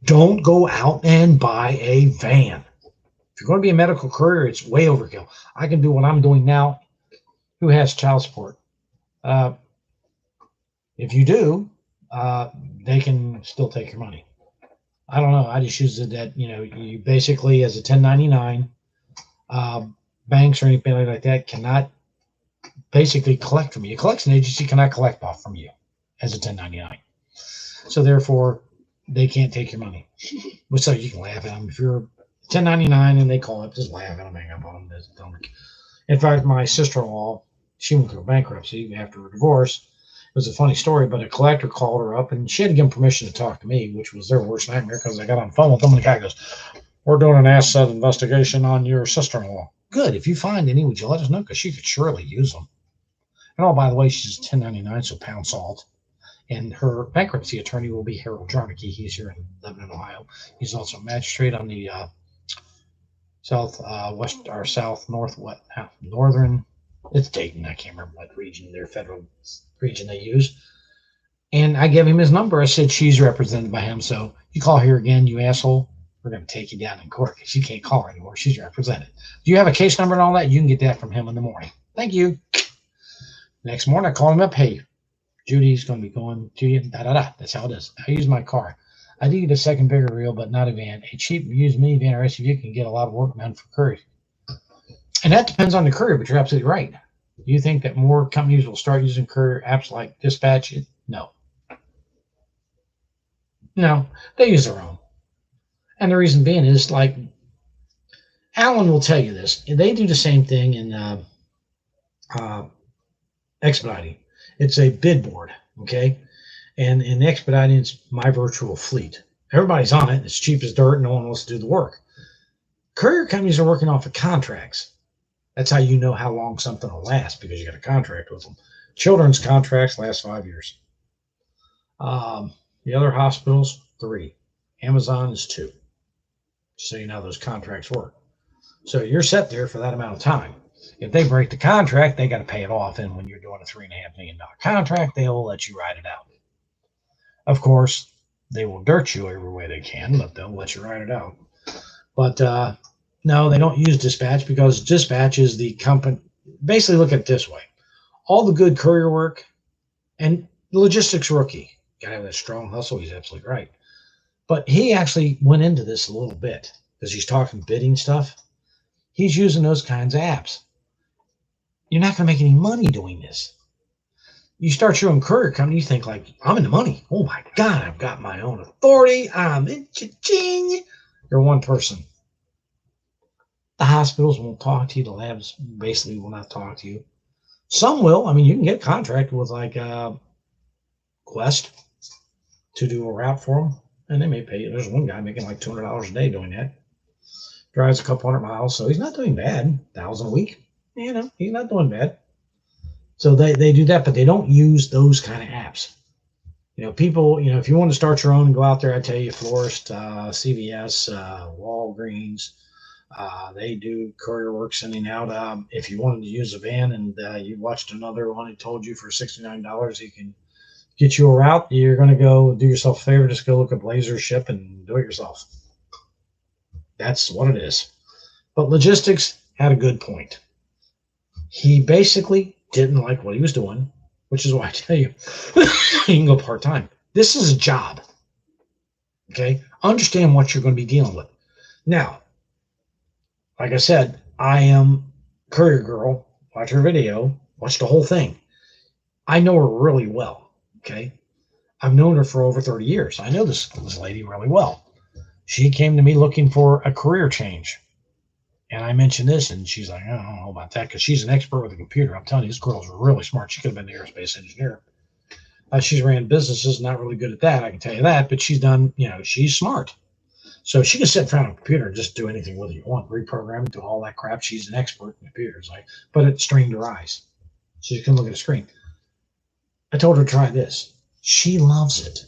[SPEAKER 1] don't go out and buy a van. If you're going to be a medical courier, it's way overkill. I can do what I'm doing now. Who has child support? If you do, they can still take your money. I don't know. I just use it that, you basically, as a 1099, banks or anything like that cannot basically collect from you. A collection agency cannot collect off from you as a 1099. So therefore, they can't take your money. So you can laugh at them. If you're 1099 and they call up, just laugh at them, hang up on them. In fact, my sister-in-law, she went through bankruptcy after her divorce. It was a funny story, but a collector called her up and she had to give them permission to talk to me, which was their worst nightmare because I got on the phone with them and the guy goes, "We're doing an asset investigation on your sister-in-law." Good. If you find any, would you let us know? Because she could surely use them. And oh, by the way, she's 1099, so pound salt. And her bankruptcy attorney will be Harold Jarnicki. He's here in Lebanon, Ohio. He's also a magistrate on the northern. It's Dayton. I can't remember what region, their federal region they use. And I gave him his number. I said, she's represented by him. So you call here again, you asshole, we're going to take you down in court because you can't call her anymore. She's represented. Do you have a case number and all that? You can get that from him in the morning. Thank you. Next morning, I call him up. Hey, Judy's going to be going to you. That's how it is. I use my car. I do get a second bigger reel, but not a van. A cheap used minivan or SUV can get a lot of work done for couriers. And that depends on the courier, but you're absolutely right. Do you think that more companies will start using courier apps like Dispatch? No. No, they use their own. And the reason being is, like, Alan will tell you this. They do the same thing in Expediting. It's a bid board, okay? And in Expediting, it's my virtual fleet. Everybody's on it. It's cheap as dirt. No one wants to do the work. Courier companies are working off of contracts. That's how you know how long something will last, because you got a contract with them. Children's contracts last 5 years. The other hospitals, 3. Amazon is 2. So you know how those contracts work. So you're set there for that amount of time. If they break the contract, they got to pay it off. And when you're doing a $3.5 million contract, they will let you ride it out. Of course, they will dirt you every way they can, but they'll let you ride it out. But no, they don't use Dispatch because Dispatch is the company. Basically, look at it this way. All the good courier work and the logistics rookie, got to have that strong hustle. He's absolutely right. But he actually went into this a little bit because he's talking bidding stuff. He's using those kinds of apps. You're not going to make any money doing this. You start your own courier company, you think like, I'm in the money. Oh my God, I've got my own authority. I'm in cha-ching. You're one person. The hospitals won't talk to you. The labs basically will not talk to you. Some will. I mean, you can get a contract with like Quest to do a route for them, and they may pay you. There's one guy making like $200 a day doing that. Drives a couple hundred miles, so he's not doing bad. 1,000 a week. He's not doing bad. So they do that, but they don't use those kind of apps. People, if you want to start your own and go out there, I tell you, Florist, CVS, Walgreens, they do courier work sending out. If you wanted to use a van and you watched another one and told you for $69 he can get you a route, you're going to go do yourself a favor, just go look at Blazer Ship and do it yourself. That's what it is. But logistics had a good point. He basically didn't like what he was doing, which is why I tell you, you can go part-time. This is a job. Okay? Understand what you're going to be dealing with. Now, like I said, I am Courier Girl. Watch her video. Watch the whole thing. I know her really well. Okay? I've known her for over 30 years. I know this lady really well. She came to me looking for a career change. And I mentioned this, and she's like, I don't know about that, because she's an expert with a computer. I'm telling you, this girl's really smart. She could have been an aerospace engineer. She's ran businesses, not really good at that, I can tell you that, but she's done, she's smart. So she can sit in front of a computer and just do anything with it you want, reprogram it, do all that crap. She's an expert in computers, but it strained her eyes. So she couldn't look at a screen. I told her to try this. She loves it.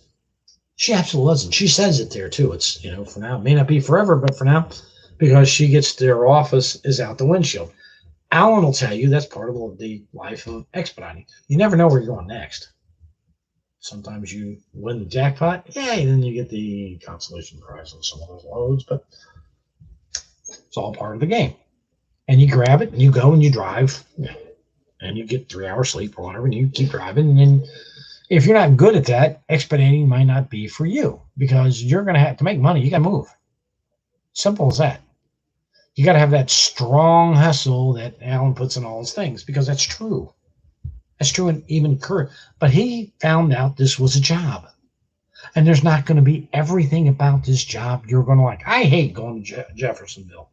[SPEAKER 1] She absolutely doesn't. She says it there too. It's, for now, it may not be forever, but for now, because she gets their office is out the windshield. Alan will tell you that's part of the life of expediting. You never know where you're going next. Sometimes you win the jackpot, yeah, and then you get the consolation prize on some of those loads, but it's all part of the game. And you grab it and you go and you drive, and you get 3 hours sleep or whatever, and you keep driving. And if you're not good at that, expediting might not be for you, because you're going to have to make money. You got to move. Simple as that. You got to have that strong hustle that Alan puts in all his things, because that's true. That's true in even Kurt. But he found out this was a job. And there's not going to be everything about this job you're going to like. I hate going to Jeffersonville.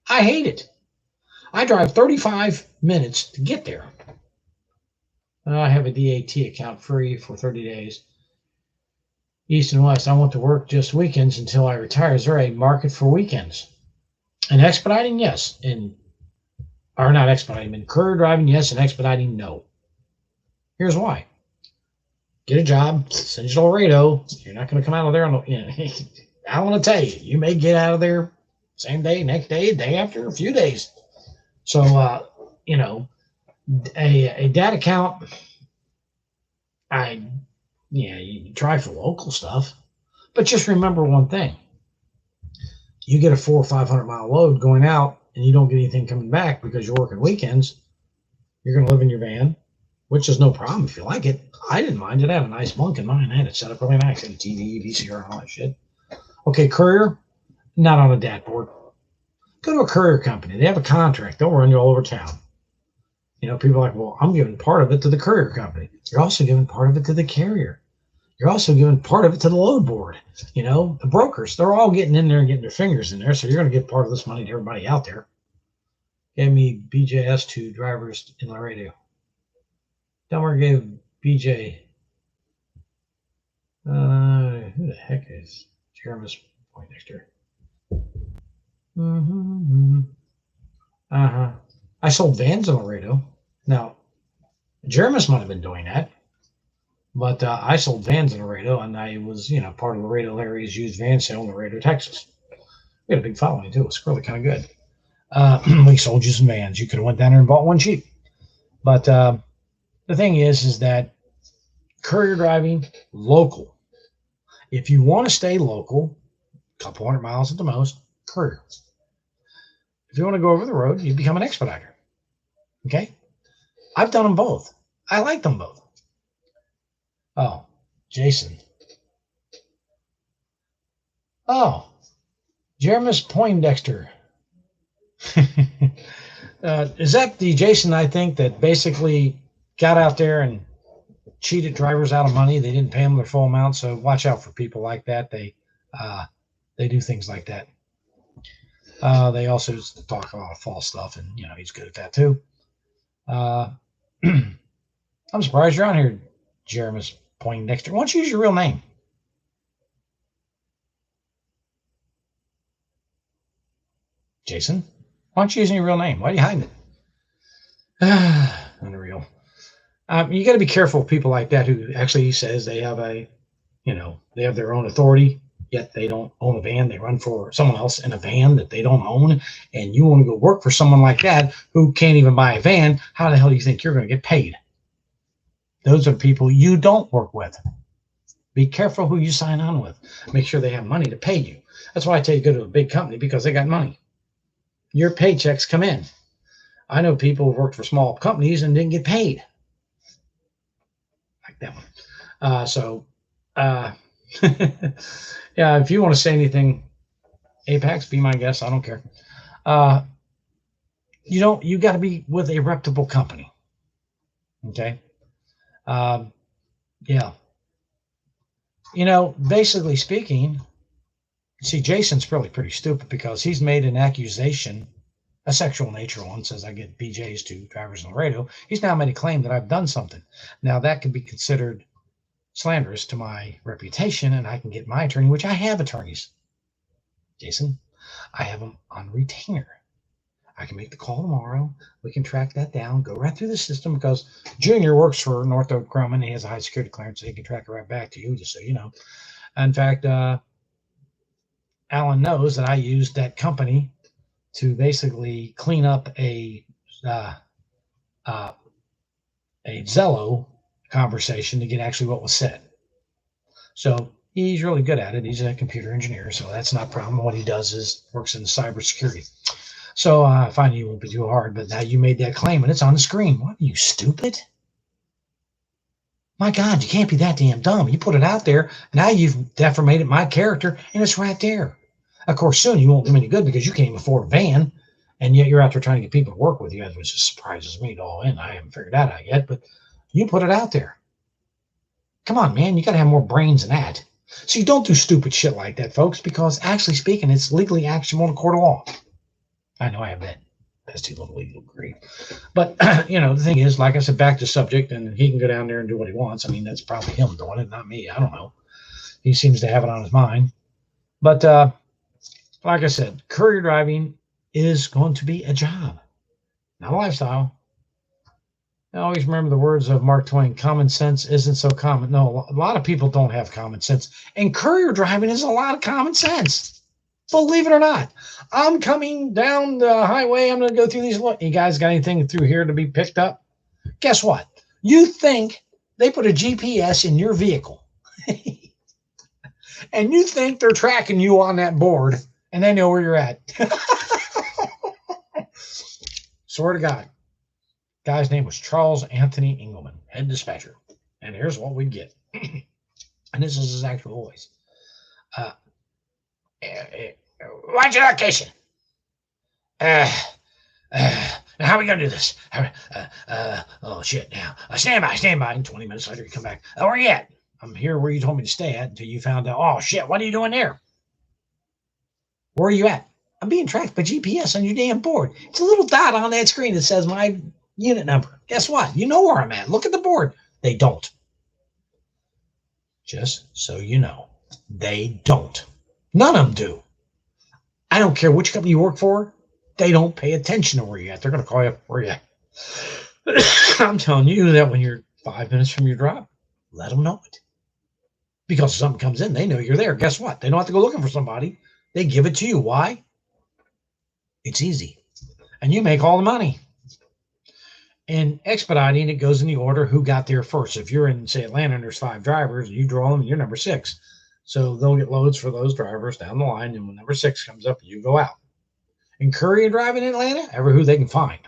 [SPEAKER 1] I hate it. I drive 35 minutes to get there. I have a DAT account free for 30 days. East and West. I want to work just weekends until I retire. Is there a market for weekends? And expediting, yes. Or not expediting, in courier driving, yes. And expediting, no. Here's why. Get a job, send you to Laredo. You're not going to come out of there. I want to tell you, you may get out of there same day, next day, day after, a few days. So, a data account, you try for local stuff, but just remember one thing. You get a 400 or 500 mile load going out and you don't get anything coming back because you're working weekends. You're going to live in your van, which is no problem if you like it. I didn't mind it. I had a nice bunk in mine. I had it set up really nice. I had a TV, VCR, and all that shit. Okay, courier, not on a DAT board. Go to a courier company. They have a contract. They'll run you all over town. People are like, well, I'm giving part of it to the courier company. You're also giving part of it to the carrier. You're also giving part of it to the load board. The brokers, they're all getting in there and getting their fingers in there. So you're going to give part of this money to everybody out there. Gave me BJS to drivers in Laredo. Delmar gave BJ. Who the heck is Jeremy's Poindexter? I sold vans in Laredo. Now, Jeremy's might have been doing that, but I sold vans in Laredo, and I was, part of Laredo Larry's used van sale in Laredo, Texas. We had a big following too. It was really kind of good. We sold you some vans. You could have went down there and bought one cheap. But the thing is that courier driving, local. If you want to stay local, a couple 100 miles at the most, courier. If you want to go over the road, you become an expediter. Okay? I've done them both. I like them both. Oh, Jason. Oh, Jeremy Poindexter. Is that the Jason, I think, that basically got out there and cheated drivers out of money? They didn't pay them their full amount, so watch out for people like that. They do things like that. They also talk a lot of false stuff, and he's good at that too. I'm surprised you're on here, Jeremy Poindexter. Why don't you use your real name? Jason, why aren't you using your real name? Why are you hiding it? Unreal. You got to be careful with people like that who actually says they have they have their own authority, yet they don't own a van. They run for someone else in a van that they don't own. And you want to go work for someone like that who can't even buy a van. How the hell do you think you're going to get paid? Those are people you don't work with. Be careful who you sign on with. Make sure they have money to pay you. That's why I tell you go to a big company, because they got money. Your paychecks come in. I know people who worked for small companies and didn't get paid. Like that one. Yeah, if you want to say anything, Apax, be my guest. I don't care. You got to be with a reputable company. Okay. Yeah. Basically speaking, see, Jason's really pretty stupid, because he's made an accusation, a sexual nature one, says I get BJs to drivers in Laredo. He's now made a claim that I've done something. Now that could be considered slanderous to my reputation, and I can get my attorney, which I have attorneys. Jason, I have them on retainer. I can make the call tomorrow. We can track that down, go right through the system because Junior works for Northrop Grumman. He has a high security clearance, so he can track it right back to you, just so you know. In fact, Alan knows that I used that company to basically clean up uh, uh, a Zello conversation to get actually what was said. So he's really good at it. He's a computer engineer, so that's not a problem. What he does is works in cybersecurity. So I find you won't be too hard, but now you made that claim and it's on the screen. What, are you stupid? My God, you can't be that damn dumb. You put it out there. Now you've deformated my character and it's right there. Of course, soon you won't do any good because you can't even afford a van. And yet you're out there trying to get people to work with you, which just surprises me at all. And I haven't figured that out yet, but you put it out there. Come on, man. You got to have more brains than that. So you don't do stupid shit like that, folks, because actually speaking, it's legally actionable in a court of law. I know I have that pesky little legal degree. But, the thing is, like I said, back to subject, and he can go down there and do what he wants. I mean, that's probably him doing it, not me. I don't know. He seems to have it on his mind. But like I said, courier driving is going to be a job, not a lifestyle. I always remember the words of Mark Twain, common sense isn't so common. No, a lot of people don't have common sense. And courier driving is a lot of common sense. Believe it or not. I'm coming down the highway. I'm going to go through these. You guys got anything through here to be picked up? Guess what? You think they put a GPS in your vehicle. And you think they're tracking you on that board and they know where you're at. Swear to God. Guy's name was Charles Anthony Engelman, head dispatcher. And here's what we get. And this is his actual voice. What's your location? How are we going to do this? Oh, shit, now. Stand by. And 20 minutes later, you come back. Where are you at? I'm here where you told me to stay at until you found out. Oh, shit, what are you doing there? Where are you at? I'm being tracked by GPS on your damn board. It's a little dot on that screen that says my unit number. Guess what? You know where I'm at. Look at the board. They don't. Just so you know, they don't. None of them do. I don't care which company you work for. They don't pay attention to where you're at. They're going to call you where you're at. I'm telling you that when you're 5 minutes from your drop, let them know it. Because if something comes in, they know you're there. Guess what? They don't have to go looking for somebody. They give it to you. Why? It's easy. And you make all the money. In expediting, it goes in the order who got there first. If you're in, say, Atlanta, and there's 5 drivers, you draw them, you're number 6. So they'll get loads for those drivers down the line, and when number 6 comes up, you go out. In courier driving in Atlanta, every who they can find.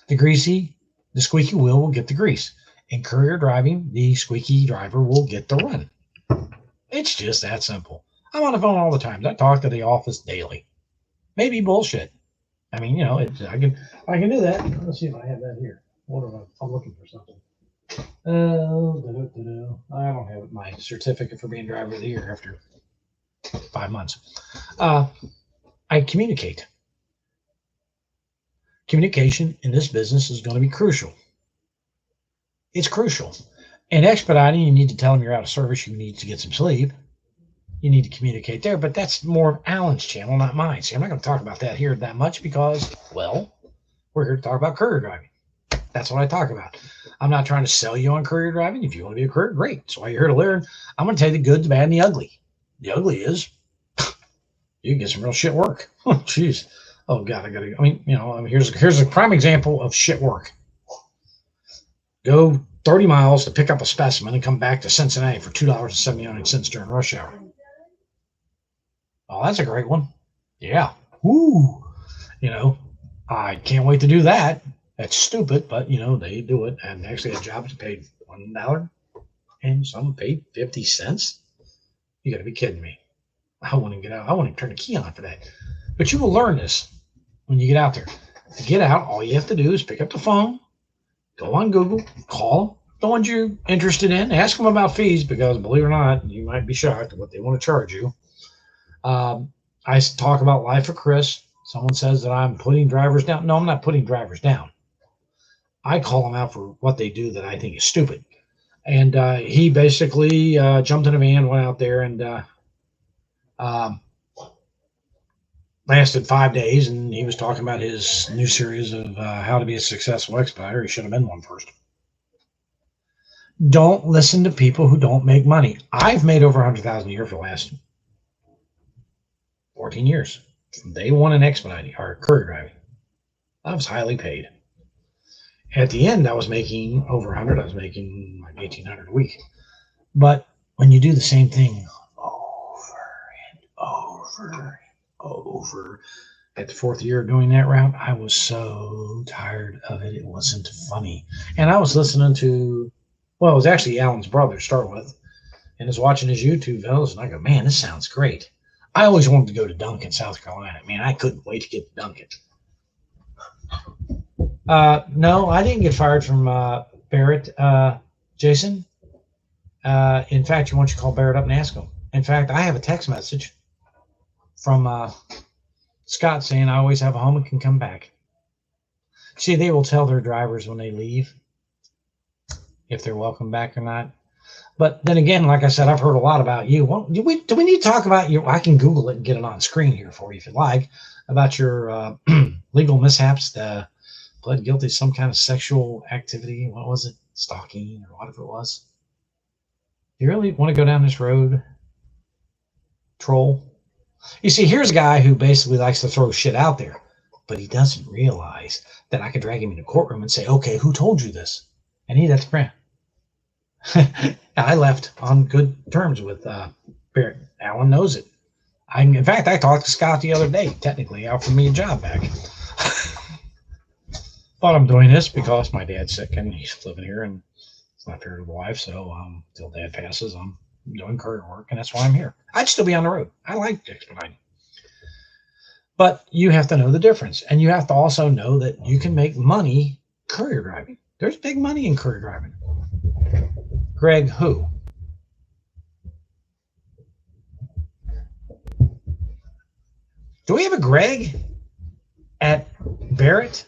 [SPEAKER 1] The squeaky wheel will get the grease. In courier driving, the squeaky driver will get the run. It's just that simple. I'm on the phone all the time. I talk to the office daily. Maybe bullshit. I mean, I can do that. Let's see if I have that here. I'm looking for something. I don't have my certificate for being driver of the year after 5 months. I communicate. Communication in this business is going to be crucial. It's crucial. In expediting, you need to tell them you're out of service. You need to get some sleep. You need to communicate there, but that's more of Alan's channel, not mine. See, I'm not going to talk about that here that much because, well, we're here to talk about courier driving. That's what I talk about. I'm not trying to sell you on courier driving. If you want to be a courier, great. That's why you're here to learn. I'm going to tell you the good, the bad, and the ugly. The ugly is you can get some real shit work. Oh, jeez. Oh, God, here's a prime example of shit work. Go 30 miles to pick up a specimen and come back to Cincinnati for $2.79 during rush hour. Oh, that's a great one. Yeah. Woo. I can't wait to do that. That's stupid, but, they do it. And actually, a job is paid $1 and some paid 50 cents. You got to be kidding me. I wouldn't get out. I wouldn't turn the key on for that. But you will learn this when you get out there. To get out, all you have to do is pick up the phone, go on Google, call the ones you're interested in, ask them about fees because, believe it or not, you might be shocked at what they want to charge you. I talk about Life of Chris. Someone says that I'm putting drivers down. No, I'm not putting drivers down. I call them out for what they do that I think is stupid. And he basically jumped in a van, went out there, and lasted 5 days, and he was talking about his new series of how to be a successful expediter. He should have been one first. Don't listen to people who don't make money. I've made over 100,000 a year for the last 14 years. From day one in expediting or courier driving, I was highly paid. At the end, I was making over 100. I was making like 1,800 a week. But when you do the same thing over and over and over, at the fourth year of doing that route, I was so tired of it. It wasn't funny. And I was listening to, well, it was actually Alan's brother to start with, and was watching his YouTube videos, and I go, man, this sounds great. I always wanted to go to Duncan, South Carolina. Man, I couldn't wait to get to Duncan. No, I didn't get fired from Barrett, Jason. In fact, why don't you call Barrett up and ask him? In fact, I have a text message from Scott saying I always have a home and can come back. See, they will tell their drivers when they leave if they're welcome back or not. But then again, like I said, I've heard a lot about you. Well, do we need to talk about you? I can Google it and get it on screen here for you if you like, about your legal mishaps. Pled guilty to some kind of sexual activity. What was it? Stalking or whatever it was. Do you really want to go down this road, troll? You see, here's a guy who basically likes to throw shit out there, but he doesn't realize that I could drag him in the courtroom and say, okay, who told you this? And he'd have to grant. I left on good terms with Barrett. Alan knows it. In fact, I talked to Scott the other day, technically offered me a job back. But I'm doing this because my dad's sick and he's living here and it's not fair to the wife. So until dad passes, I'm doing courier work, and that's why I'm here. I'd still be on the road. I like expediting. But you have to know the difference. And you have to also know that you can make money courier driving. There's big money in courier driving. Greg who? Do we have a Greg at Barrett?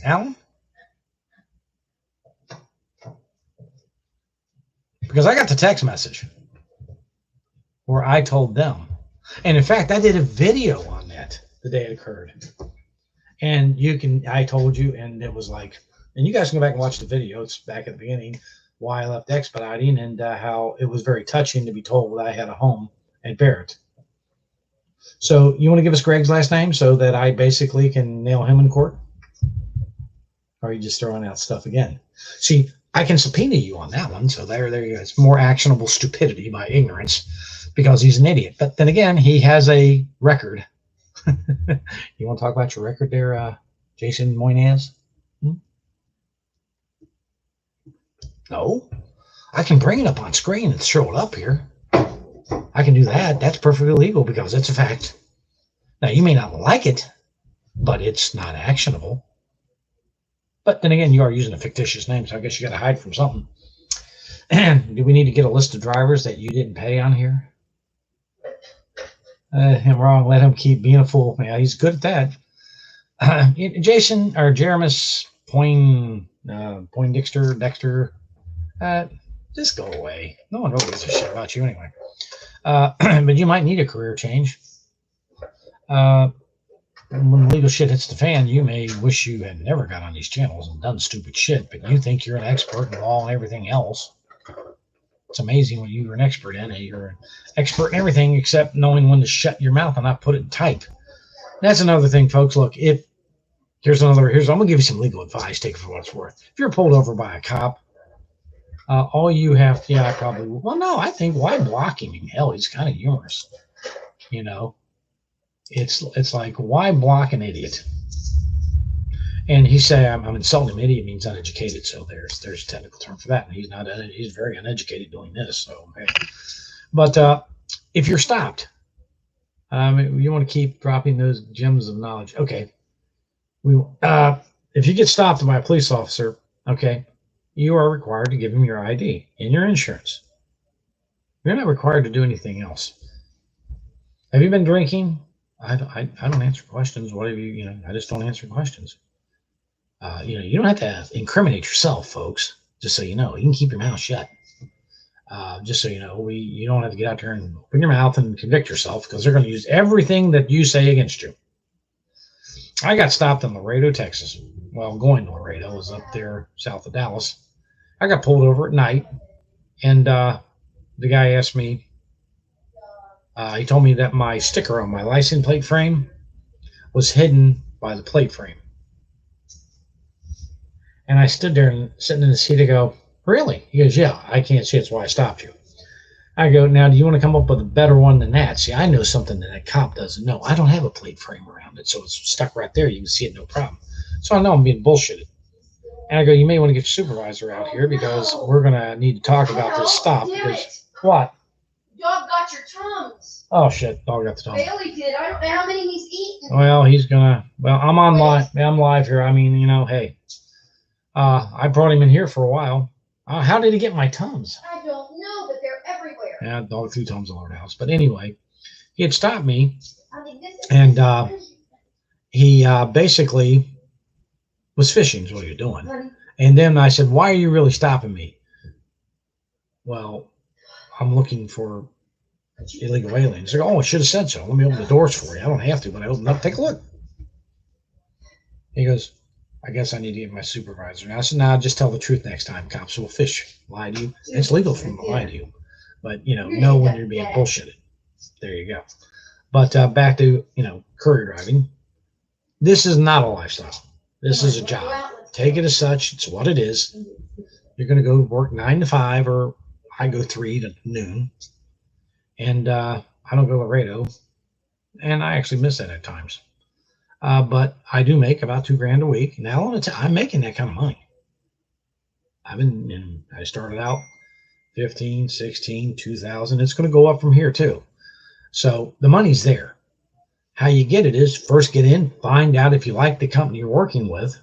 [SPEAKER 1] Alan? Because I got the text message where I told them. And in fact, I did a video on that the day it occurred. And I told you, and it was like, and you guys can go back and watch the video. It's back at the beginning, why I left expediting and how it was very touching to be told that I had a home at Barrett. So you want to give us Greg's last name so that I basically can nail him in court? Or are you just throwing out stuff again? See, I can subpoena you on that one. So there you go. It's more actionable stupidity by ignorance because he's an idiot. But then again, he has a record. You want to talk about your record there, Jason Moyniz? No, I can bring it up on screen and show it up here. I can do that. That's perfectly legal because it's a fact. Now, you may not like it, but it's not actionable. But then again, you are using a fictitious name, so I guess you got to hide from something. And do we need to get a list of drivers that you didn't pay on here? I'm wrong. Let him keep being a fool. Yeah, he's good at that. Jason or Jeremus Dexter. Just go away. No one really gives a shit about you anyway. But you might need a career change. When legal shit hits the fan, you may wish you had never got on these channels and done stupid shit, but you think you're an expert in law and everything else. It's amazing what you're an expert in. You're an expert in everything except knowing when to shut your mouth and not put it in type. That's another thing, folks. Look, I'm gonna give you some legal advice. Take it for what it's worth. If you're pulled over by a cop, all you have to, I probably, well, no, I think why block him? Hell, he's kind of humorous. You know, it's like, why block an idiot? And he say, I'm insulting him. Idiot means uneducated. So there's a technical term for that. And he's very uneducated doing this. So, okay. But if you're stopped, you want to keep dropping those gems of knowledge. Okay. If you get stopped by a police officer, okay, you are required to give him your ID and your insurance. You're not required to do anything else. Have you been drinking? I don't answer questions. Whatever I just don't answer questions. You don't have to incriminate yourself, folks. Just so you know, you can keep your mouth shut. Just so you know, you don't have to get out there and open your mouth and convict yourself because they're going to use everything that you say against you. I got stopped in Laredo, Texas. Well, going to Laredo, was up there south of Dallas. I got pulled over at night, and the guy asked me, he told me that my sticker on my license plate frame was hidden by the plate frame. And I stood there and sitting in the seat. I go, really? He goes, yeah, I can't see. It's why I stopped you. I go, now, do you want to come up with a better one than that? See, I know something that a cop doesn't know. I don't have a plate frame around it, so it's stuck right there. You can see it, no problem. So I know I'm being bullshitted. And I go, you may want to get your supervisor out here because we're going to need to talk about this stop. Because, what?
[SPEAKER 2] Dog got your Tums.
[SPEAKER 1] Oh, shit. Dog got the Tums.
[SPEAKER 2] Bailey did. I don't know how many he's eaten.
[SPEAKER 1] Well, he's going to, I'm on live. I'm live here. I mean, hey, I brought him in here for a while. How did he get my Tums?
[SPEAKER 2] I don't know, but they're everywhere.
[SPEAKER 1] Yeah, dog threw Tums all over the house. But anyway, he had stopped me, and he basically was fishing is what he was doing. And then I said, why are you really stopping me? Well, I'm looking for illegal aliens. They go, oh, I should have said so. Let me open the doors for you. I don't have to, but I opened up. Take a look. He goes, I guess I need to get my supervisor. And I said, nah, just tell the truth next time. Cops will fish. Lie to you. It's legal for them to lie to you. But, know when you're being bullshitted. There you go. But back to, courier driving. This is not a lifestyle. This is a job. Take it as such. It's what it is. You're going to go work 9 to 5, or I go 3 to noon. And I don't go to Laredo. And I actually miss that at times. But I do make about $2,000 a week. Now I'm making that kind of money. I started out 15, 16, 2,000. It's going to go up from here too. So the money's there. How you get it is first get in, find out if you like the company you're working with,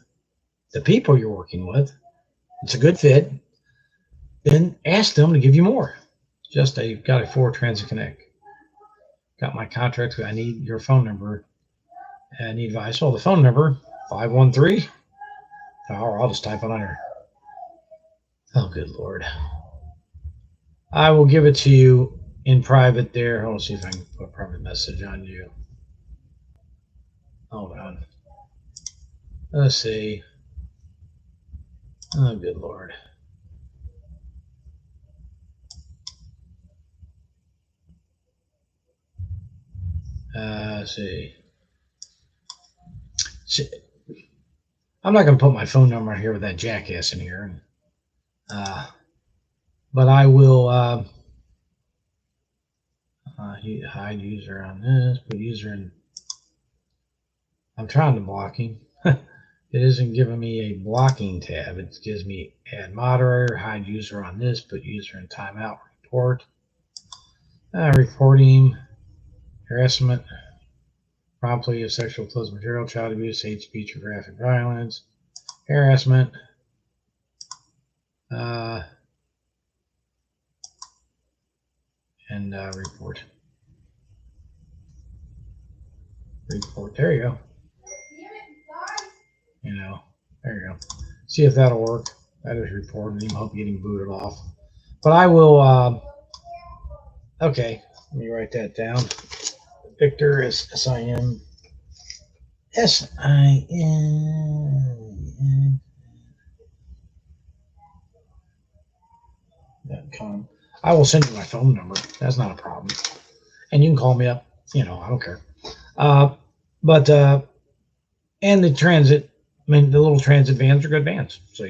[SPEAKER 1] the people you're working with. It's a good fit. Then ask them to give you more. Just you've got a Ford Transit Connect. Got my contract. I need your phone number. I need advice. Oh, the phone number, 513. Or I'll just type it on here. Oh, good Lord. I will give it to you in private there. Hold on, see if I can put a private message on you. Hold on. Let's see. Oh, good Lord. Let's see. I'm not going to put my phone number here with that jackass in here. But I will hide user on this, put user in. I'm trying to block him. It isn't giving me a blocking tab. It gives me add moderator, hide user on this, put user in timeout, report. Report him, harassment, promptly of sexual clothes material, child abuse, hate speech, or graphic violence, harassment, and report. Report. There you go. There you go. See if that'll work. That is reporting him. Hope getting booted off. But I will. Okay. Let me write that down. Victor is SIM. SIM.com. I will send you my phone number. That's not a problem. And you can call me up. I don't care. And the transit, the little transit vans are good vans. So,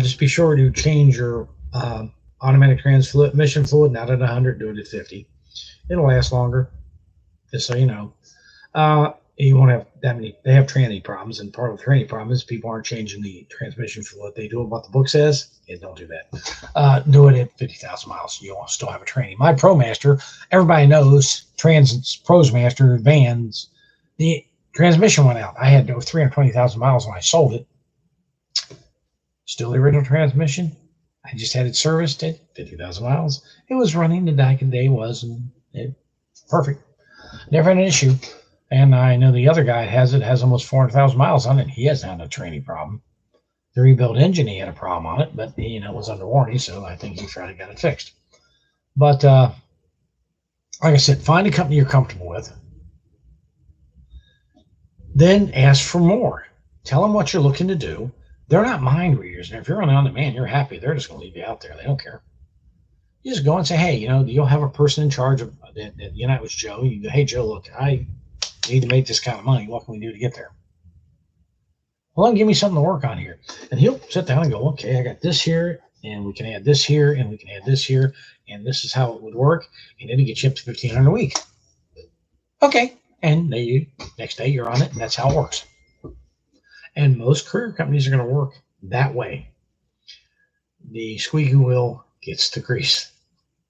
[SPEAKER 1] just be sure to change your automatic transmission fluid, not at 100, do it at 50. It'll last longer, just so you know. You won't have that many. They have tranny problems, and part of the tranny problem is people aren't changing the transmission fluid. They do what the book says. Yeah, don't do that. Do it at 50,000 miles. You'll still have a tranny. My ProMaster, everybody knows Transit's ProMaster vans, the transmission went out. I had over 320,000 miles when I sold it. Still the original transmission. I just had it serviced at 50,000 miles. It was running. The day was, and perfect. Never had an issue. And I know the other guy has almost 400,000 miles on it. He hasn't had a tranny problem. The rebuilt engine, he had a problem on it, but it was under warranty, so I think he tried to get it fixed. But like I said, find a company you're comfortable with. Then ask for more. Tell them what you're looking to do. They're not mind readers. And if you're on demand, you're happy. They're just going to leave you out there. They don't care. You just go and say, hey, you'll have a person in charge of that. It was Joe. You go, hey, Joe, look, I need to make this kind of money. What can we do to get there? Well, then give me something to work on here. And he'll sit down and go, okay, I got this here, and we can add this here, and we can add this here, and this is how it would work. And it'll get you up to $1,500 a week. Okay. And next day you're on it, and that's how it works. And most career companies are going to work that way. The squeaky wheel gets the grease.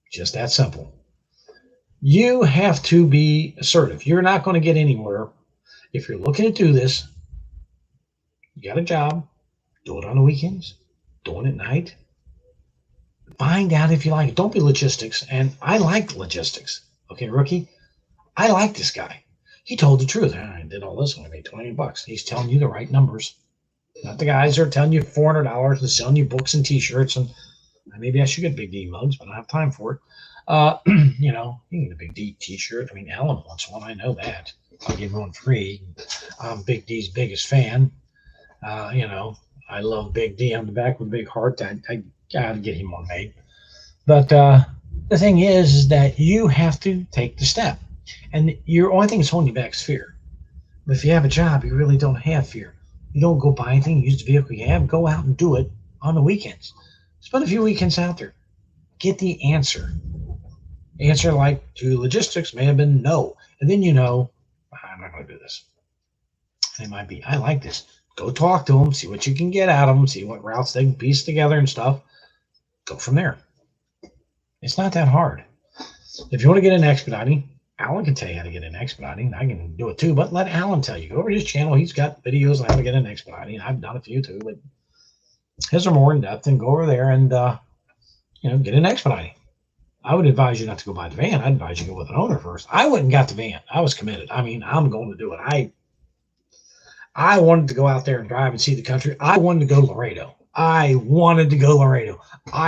[SPEAKER 1] Just that simple. You have to be assertive. You're not going to get anywhere if you're looking to do this. You got a job, do it on the weekends, do it at night. Find out if you like it. Don't be logistics. And I like logistics. Okay, rookie, I like this guy. He told the truth. I did all this when I made $20. He's telling you the right numbers. Not the guys that are telling you $400 and selling you books and T-shirts. And maybe I should get Big D mugs, but I don't have time for it. You can get a Big D T-shirt. I mean, Alan wants one. I know that. I'll give him one free. I'm Big D's biggest fan. I love Big D on the back with a big heart. I gotta get him one made. But the thing is that you have to take the step. And your only thing that's holding you back is fear. But if you have a job, you really don't have fear. You don't go buy anything, use the vehicle you have, go out and do it on the weekends. Spend a few weekends out there. Get the answer. The answer, like to logistics, may have been no. And then I'm not going to do this. And it might be, I like this. Go talk to them, see what you can get out of them, see what routes they can piece together and stuff. Go from there. It's not that hard. If you want to get in expediting, Alan can tell you how to get in expediting. I can do it too, but let Alan tell you. Go over to his channel. He's got videos on how to get in expediting. I've done a few too, but his are more in depth. And go over there and get in expediting. I would advise you not to go buy the van. I'd advise you to go with an owner first. I went and got the van. I was committed. I mean, I'm going to do it. I wanted to go out there and drive and see the country. I wanted to go to Laredo. I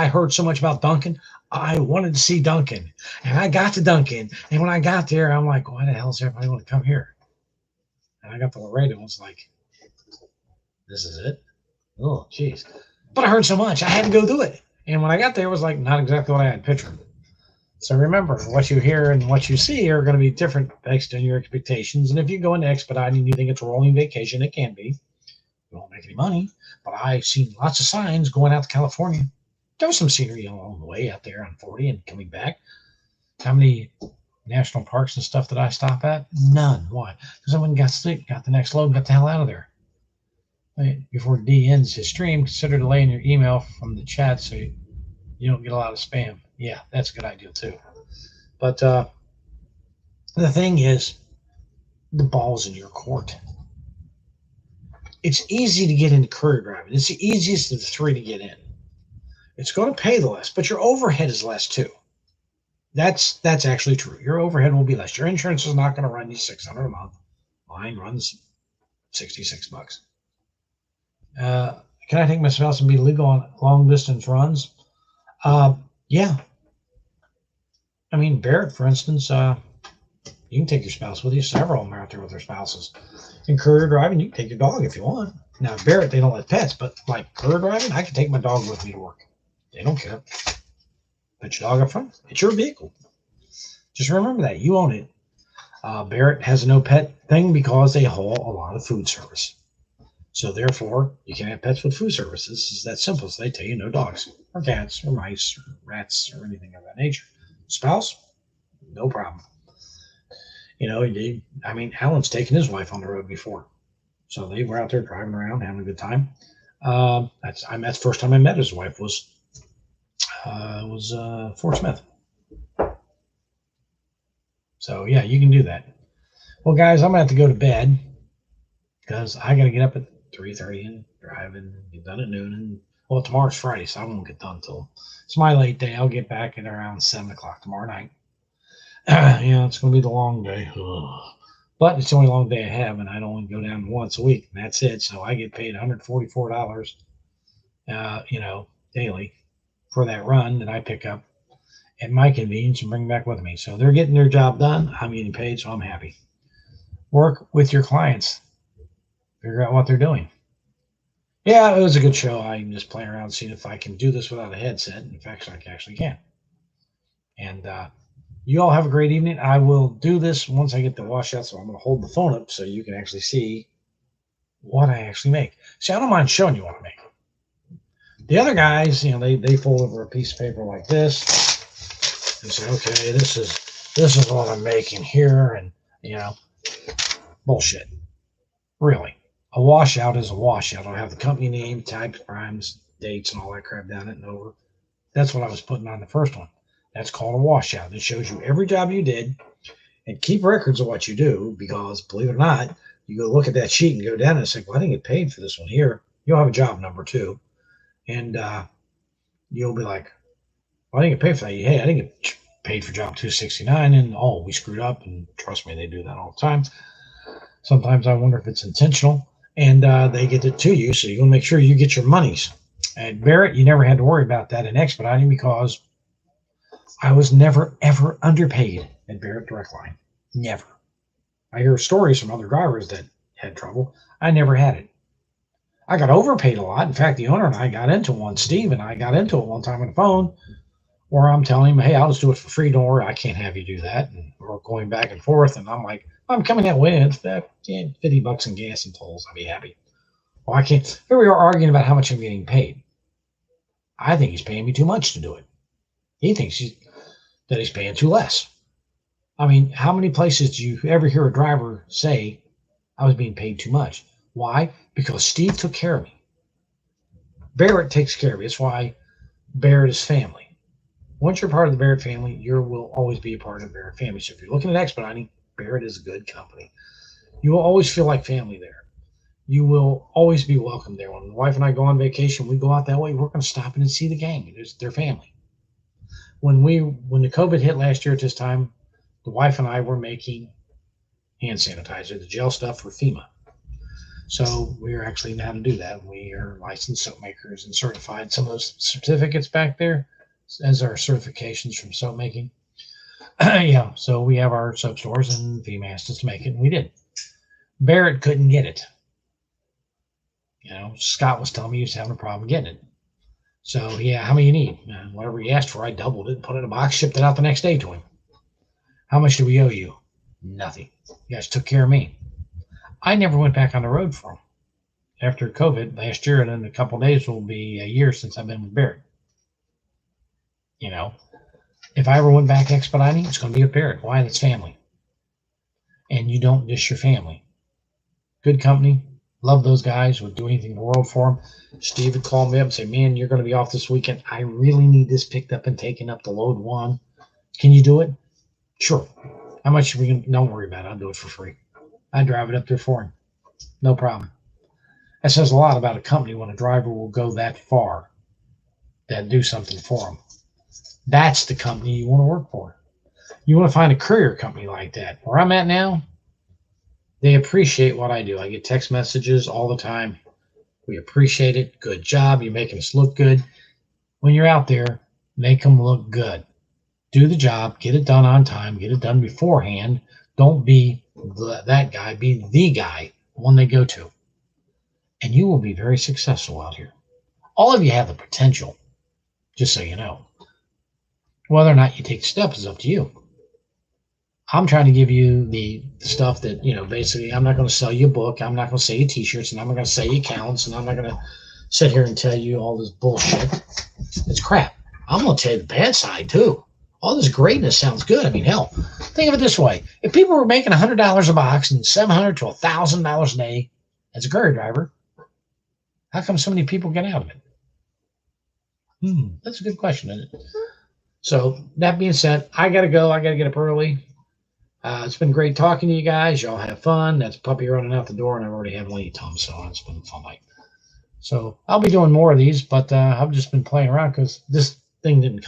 [SPEAKER 1] heard so much about Duncan. I wanted to see Duncan. And I got to Duncan. And when I got there, I'm like, why the hell does everybody want to come here? And I got to Laredo and was like, this is it? Oh, geez. But I heard so much. I had to go do it. And when I got there, it was like not exactly what I had pictured. So remember, what you hear and what you see are going to be different based on your expectations. And if you go into expediting, you think it's a rolling vacation, it can be. You won't make any money. But I've seen lots of signs going out to California. There was some scenery along the way out there on 40 and coming back. How many national parks and stuff did I stop at? None. Why? Because I went and got sleep, got the next load, and got the hell out of there. Before D ends his stream, consider delaying your email from the chat so you don't get a lot of spam. Yeah, that's a good idea too. But the thing is, the ball's in your court. It's easy to get into courier driving. It's the easiest of the three to get in. It's going to pay the less, but your overhead is less too. That's actually true. Your overhead will be less. Your insurance is not going to run you $600 a month. Mine runs $66. Can I take my spouse and be legal on long distance runs? Yeah. I mean, Barrett, for instance, you can take your spouse with you. Several of them are out there with their spouses. In courier driving, you can take your dog if you want. Now, Barrett, they don't let pets, but like courier driving, I can take my dog with me to work. They don't care. Put your dog up front. It's your vehicle. Just remember that. You own it. Barrett has a no pet thing because they haul a lot of food service. So therefore, you can't have pets with food service. This is that simple. So they tell you no dogs or cats or mice or rats or anything of that nature. Spouse, no problem. Alan's taken his wife on the road before. So they were out there driving around, having a good time. That's the first time I met his wife was Fort Smith. So yeah, you can do that. Well, guys, I'm gonna have to go to bed because I gotta get up at 3:30 and drive and get done at noon. And well, tomorrow's Friday, so I won't get done till it's my late day. I'll get back at around 7 o'clock tomorrow night. It's gonna be the long day. But it's the only long day I have, and I only go down once a week, and that's it. So I get paid $144 daily for that run that I pick up at my convenience and bring back with me. So they're getting their job done. I'm getting paid, so I'm happy. Work with your clients. Figure out what they're doing. Yeah, it was a good show. I'm just playing around seeing if I can do this without a headset. In fact, I actually can. And you all have a great evening. I will do this once I get the washout, so I'm going to hold the phone up so you can actually see what I actually make. See, I don't mind showing you what I make. The other guys, they fold over a piece of paper like this and say, okay, this is what I'm making here, and bullshit. Really. A washout is a washout. I'll have the company name, types, primes, dates, and all that crap down it and over. That's what I was putting on the first one. That's called a washout. It shows you every job you did and keep records of what you do, because believe it or not, you go look at that sheet and go down and say, well, I didn't get paid for this one here. You'll have a job number too. And you'll be like, well, I didn't get paid for that. Hey, I didn't get paid for job 269. And we screwed up. And trust me, they do that all the time. Sometimes I wonder if it's intentional. And they get it to you. So you want to make sure you get your monies. At Barrett, you never had to worry about that in expediting, because I was never, ever underpaid at Barrett Direct Line. Never. I hear stories from other drivers that had trouble. I never had it. I got overpaid a lot. In fact, the owner and I got into one. Steve and I got into it one time on the phone, where I'm telling him, hey, I'll just do it for free. Don't worry, I can't have you do that. And we're going back and forth. And I'm like, I'm coming that way. It's $50 in gas and tolls. I'll be happy. Well, I can't. Here we are arguing about how much I'm getting paid. I think he's paying me too much to do it. He thinks that he's paying too less. I mean, how many places do you ever hear a driver say, I was being paid too much? Why? Because Steve took care of me. Barrett takes care of you. That's why Barrett is family. Once you're part of the Barrett family, you will always be a part of the Barrett family. So if you're looking at expediting, Barrett is a good company. You will always feel like family there. You will always be welcome there. When my wife and I go on vacation, we go out that way, we're going to stop in and see the gang. It's their family. When the COVID hit last year at this time, the wife and I were making hand sanitizer, the gel stuff for FEMA. So we're actually now to do that. We are licensed soap makers and certified. Some of those certificates back there as our certifications from soap making. Yeah, so we have our soap stores, and FEMA asked us to make it, and we did. Barrett couldn't get it. Scott was telling me he was having a problem getting it. So, yeah, how many you need? Whatever he asked for, I doubled it, put it in a box, shipped it out the next day to him. How much do we owe you? Nothing. You guys took care of me. I never went back on the road for him. After COVID last year, and in a couple of days will be a year since I've been with Barrett. If I ever went back expediting, it's going to be with Barrett. Why? That's family. And you don't dish your family. Good company. Love those guys. Would do anything in the world for them. Steve would call me up and say, man, you're going to be off this weekend. I really need this picked up and taken up to load one. Can you do it? Sure. How much are we going to? Don't worry about it. I'll do it for free. I drive it up there for him. No problem. That says a lot about a company when a driver will go that far to do something for them. That's the company you want to work for. You want to find a courier company like that. Where I'm at now, they appreciate what I do. I get text messages all the time. We appreciate it. Good job. You're making us look good. When you're out there, make them look good. Do the job. Get it done on time. Get it done beforehand. Don't be that guy. Be the guy, the one they go to. And you will be very successful out here. All of you have the potential, just so you know. Whether or not you take steps is up to you. I'm trying to give you the stuff that, basically, I'm not going to sell you a book. I'm not going to sell you t-shirts, and I'm not going to sell you accounts, and I'm not going to sit here and tell you all this bullshit. It's crap. I'm going to tell you the bad side, too. All this greatness sounds good. I mean, hell, think of it this way. If people were making $100 a box and $700 to $1,000 a day as a courier driver, how come so many people get out of it? That's a good question, isn't it? So that being said, I got to go. I got to get up early. It's been great talking to you guys. Y'all have fun. That's puppy running out the door, and I've already had one eat Tom, so it's been a fun night. So I'll be doing more of these, but I've just been playing around because this thing didn't come